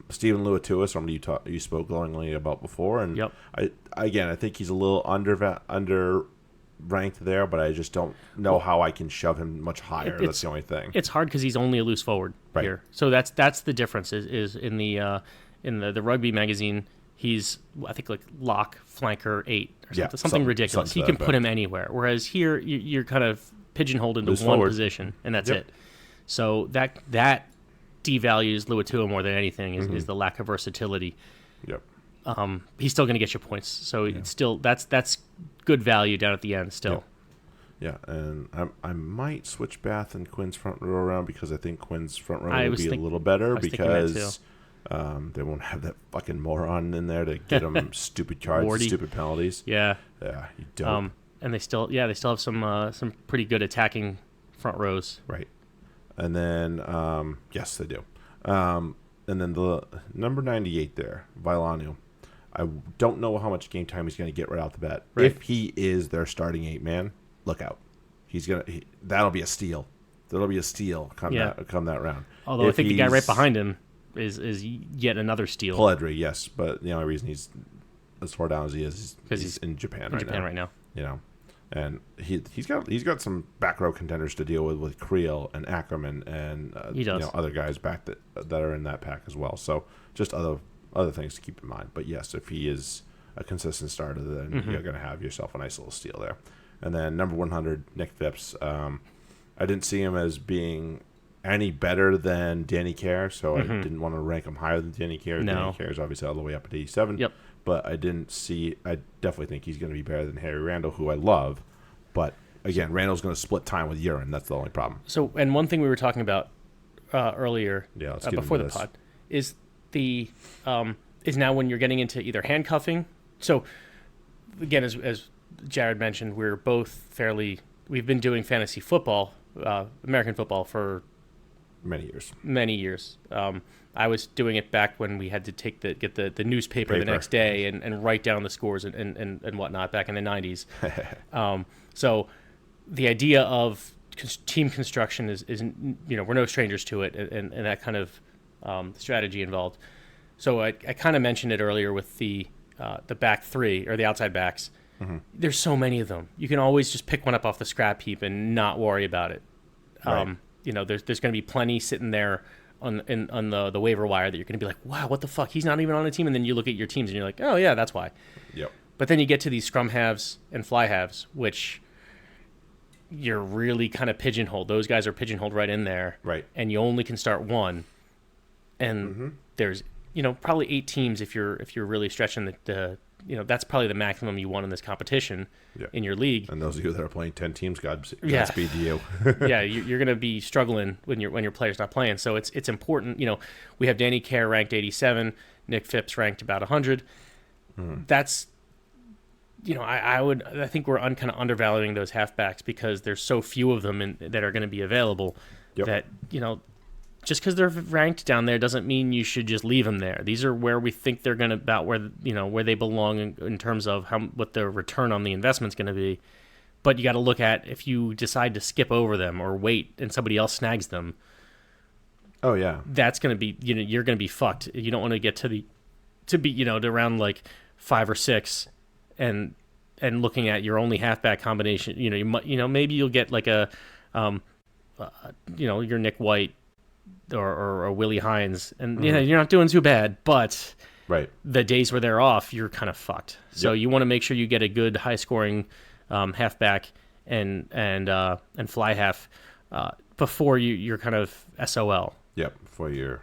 Stephen Luatua, somebody you spoke glowingly about before, and yep. I think he's a little under ranked there, but I just don't know how I can shove him much higher. That's the only thing. It's hard because he's only a loose forward here, so that's the difference. Is in the Rugby Magazine, he's I think like lock flanker 8 or something ridiculous. He can put him anywhere, whereas here you're kind of pigeonholed into one position, and that's it. So that devalues Luatua more than anything is the lack of versatility. Yep. He's still going to get your points, so it's still that's good value down at the end still. Yeah, and I might switch Bath and Quinn's front row around because I think Quinn's front row will be a little better because they won't have that fucking moron in there to get them stupid cards, and stupid penalties. Yeah, you don't. And they still have some pretty good attacking front rows. Right, and then yes, they do. And then the number 98 there, Vilano. I don't know how much game time he's going to get right off the bat. Right. If he is their starting 8-man, look out. That'll be a steal. That'll be a steal come that round. Although I think the guy right behind him is yet another steal. Pelledri, yes, but the only reason he's as far down as he is because he's in Japan right now. And he's got some back row contenders to deal with Creel and Ackerman and other guys back that are in that pack as well. So just other things to keep in mind. But yes, if he is a consistent starter, then you're going to have yourself a nice little steal there. And then number 100, Nick Phipps. I didn't see him as being any better than Danny Kerr, so I didn't want to rank him higher than Danny Kerr. No. Danny Kerr is obviously all the way up at 87. Yep. But I definitely think he's going to be better than Harry Randall, who I love. But again, Randall's going to split time with Urine. That's the only problem. So, and one thing we were talking about earlier before the pod is is now when you're getting into either handcuffing. So again, as Jared mentioned, we're both fairly we've been doing fantasy football, American football, for many years. I was doing it back when we had to get the newspaper the next day and write down the scores and whatnot back in the 90s. So the idea of team construction is we're no strangers to it, and that kind of strategy involved. So I kind of mentioned it earlier with the back three or the outside backs. Mm-hmm. There's so many of them. You can always just pick one up off the scrap heap and not worry about it. Right. There's going to be plenty sitting there on the waiver wire that you're going to be like, wow, what the fuck? He's not even on a team. And then you look at your teams and you're like, oh yeah, that's why. Yep. But then you get to these scrum halves and fly halves, which you're really kind of pigeonholed. Those guys are pigeonholed right in there. Right. And you only can start one. And there's probably 8 teams if you're really stretching the that's probably the maximum you want in this competition in your league. And those of you that are playing 10 teams, Godspeed to you. Yeah, you're going to be struggling when your player's not playing. So it's important. We have Danny Kerr ranked 87, Nick Phipps ranked about 100. That's I think we're kind of undervaluing those halfbacks because there's so few of them that are going to be available that just because they're ranked down there doesn't mean you should just leave them there. These are where we think they're going to about where they belong in terms of what the return on the investment's going to be. But you got to look at if you decide to skip over them or wait and somebody else snags them. Oh yeah, that's going to be you're going to be fucked. You don't want to get to around like 5 or 6 and looking at your only halfback combination. Maybe you'll get like a your Nick White or Willie Hines, and you're not doing too bad, but the days where they're off, you're kind of fucked. So you want to make sure you get a good high scoring halfback and fly half before you're kind of SOL. Yep, before you're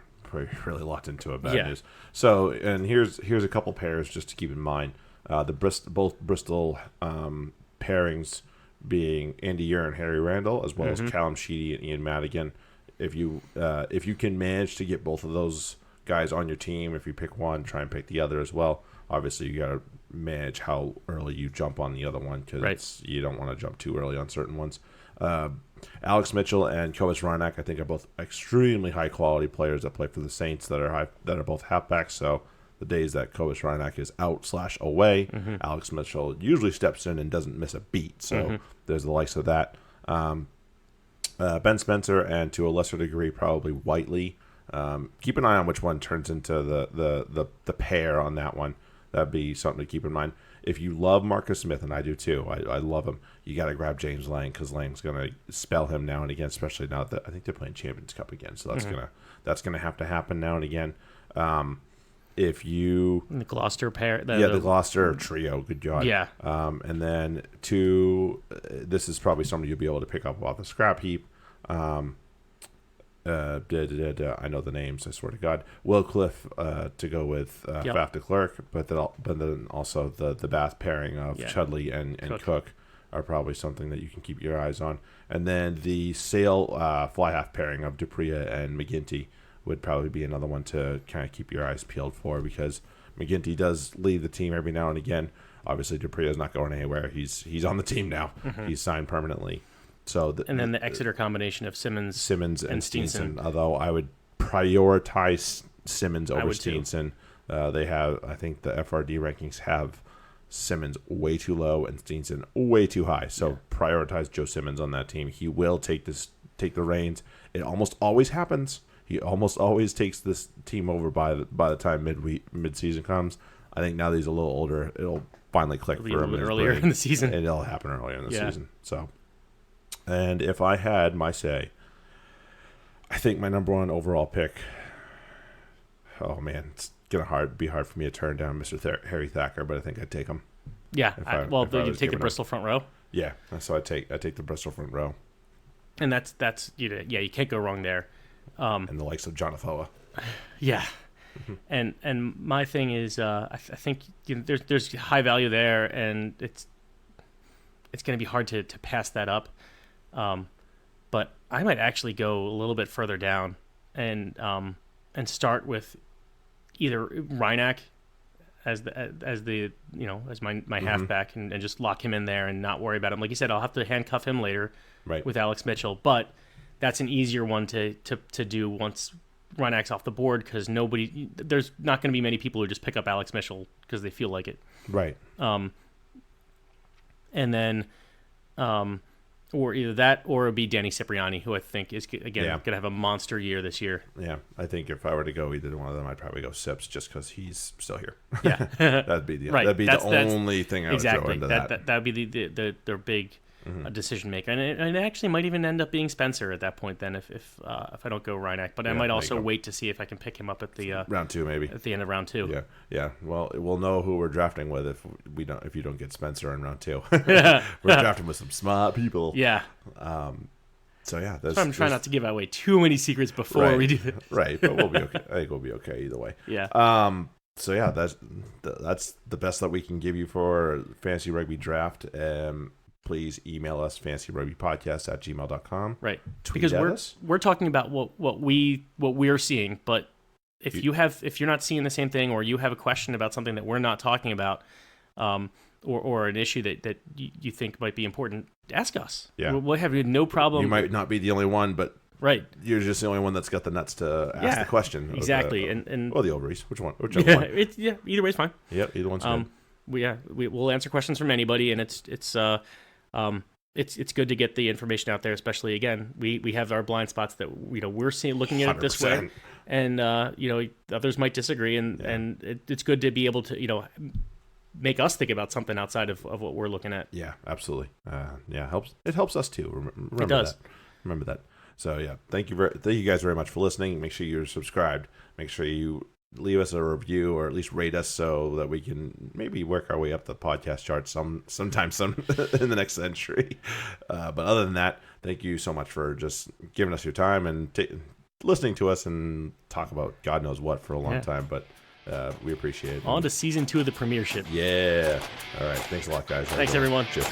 really locked into a bad news. So, and here's a couple pairs just to keep in mind. Both Bristol pairings being Andy Ure and Harry Randall, as well as Callum Sheedy and Ian Madigan. If you can manage to get both of those guys on your team, if you pick one, try and pick the other as well. Obviously, you got to manage how early you jump on the other one because you don't want to jump too early on certain ones. Alex Mitchell and Kovac Reinach, I think, are both extremely high quality players that play for the Saints that are both halfbacks. So the days that Kovac Reinach is out/away, Alex Mitchell usually steps in and doesn't miss a beat. So there's the likes of that. Ben Spencer and to a lesser degree probably Whiteley. Keep an eye on which one turns into the pair on that one. That'd be something to keep in mind. If you love Marcus Smith, and I do too, I love him, you got to grab James Lang because Lang's going to spell him now and again, especially now that I think they're playing Champions Cup again. So that's gonna have to happen now and again. If you the Gloucester pair, the Gloucester trio, good God, yeah. And then this is probably something you'll be able to pick up off the scrap heap. I know the names, I swear to God. Will Cliff to go with Faf de Klerk, but then also the Bath pairing of Chudley and Cook are probably something that you can keep your eyes on. And then the Sale fly half pairing of Dupria and McGinty would probably be another one to kind of keep your eyes peeled for because McGinty does leave the team every now and again. Obviously, Dupria is not going anywhere. He's on the team now. He's signed permanently. So and then the Exeter combination of Simmons and Steenson. Although I would prioritize Simmons over Steenson. They have, I think the FRD rankings have Simmons way too low and Steenson way too high. So prioritize Joe Simmons on that team. He will take the reins. It almost always happens. He almost always takes this team over by the time mid-season comes. I think now that he's a little older, it'll finally click for him earlier in the season. And it'll happen earlier in the season. So, and if I had my say, I think my number one overall pick. Oh man, it's gonna be hard for me to turn down Mr. Harry Thacker, but I think I'd take him. Yeah, you take the Bristol front row. Yeah, so I take the Bristol front row. And that's you can't go wrong there. And the likes of John Afoa. Yeah. And my thing is, I think there's high value there, and it's going to be hard to pass that up. But I might actually go a little bit further down and start with either Reinach as my halfback and just lock him in there and not worry about him. Like you said, I'll have to handcuff him later with Alex Mitchell, but that's an easier one to do once Reinach's off the board, because there's not going to be many people who just pick up Alex Mitchell because they feel like it. Right. And then, or either that or it'll be Danny Cipriani, who I think is, again, going to have a monster year this year. Yeah, I think if I were to go either one of them, I'd probably go Sips just because he's still here. Yeah. That'd be the only thing I would throw into that. That would be their big decision maker. And it actually might even end up being Spencer at that point then if I don't go Reinach. But I might also wait to see if I can pick him up at the round 2 maybe. At the end of round 2. Yeah. Well, we'll know who we're drafting with if you don't get Spencer in round 2. We're drafting with some smart people. Yeah. So yeah, I'm trying not to give away too many secrets before we do this. Right, but we'll be okay. I think we'll be okay either way. Yeah. So yeah, that's the best that we can give you for Fantasy Rugby Draft. Please email us fantasyrugbypodcast@gmail.com. Right. Because we're talking about what we're seeing, but if you're not seeing the same thing, or you have a question about something that we're not talking about, or an issue that you think might be important, ask us. Yeah. We'll have no problem. You might not be the only one, but right, you're just the only one that's got the nuts to ask the question. Exactly. Or the ovaries. Whichever one. Either way's fine. Yep, either one's good. We'll answer questions from anybody, and it's good to get the information out there, especially, again, we have our blind spots that we're seeing, looking at it this way, and others might disagree, and it's good to be able to make us think about something outside of what we're looking at. Yeah, absolutely. It helps us too. Remember it does. Remember that. So yeah, thank you guys very much for listening. Make sure you're subscribed. Make sure you leave us a review, or at least rate us, so that we can maybe work our way up the podcast charts sometime in the next century. But other than that, thank you so much for just giving us your time and listening to us and talk about God knows what for a long time. But we appreciate it. On to season 2 of the Premiership. Yeah. All right. Thanks a lot, guys. Thanks, everyone. Cheers.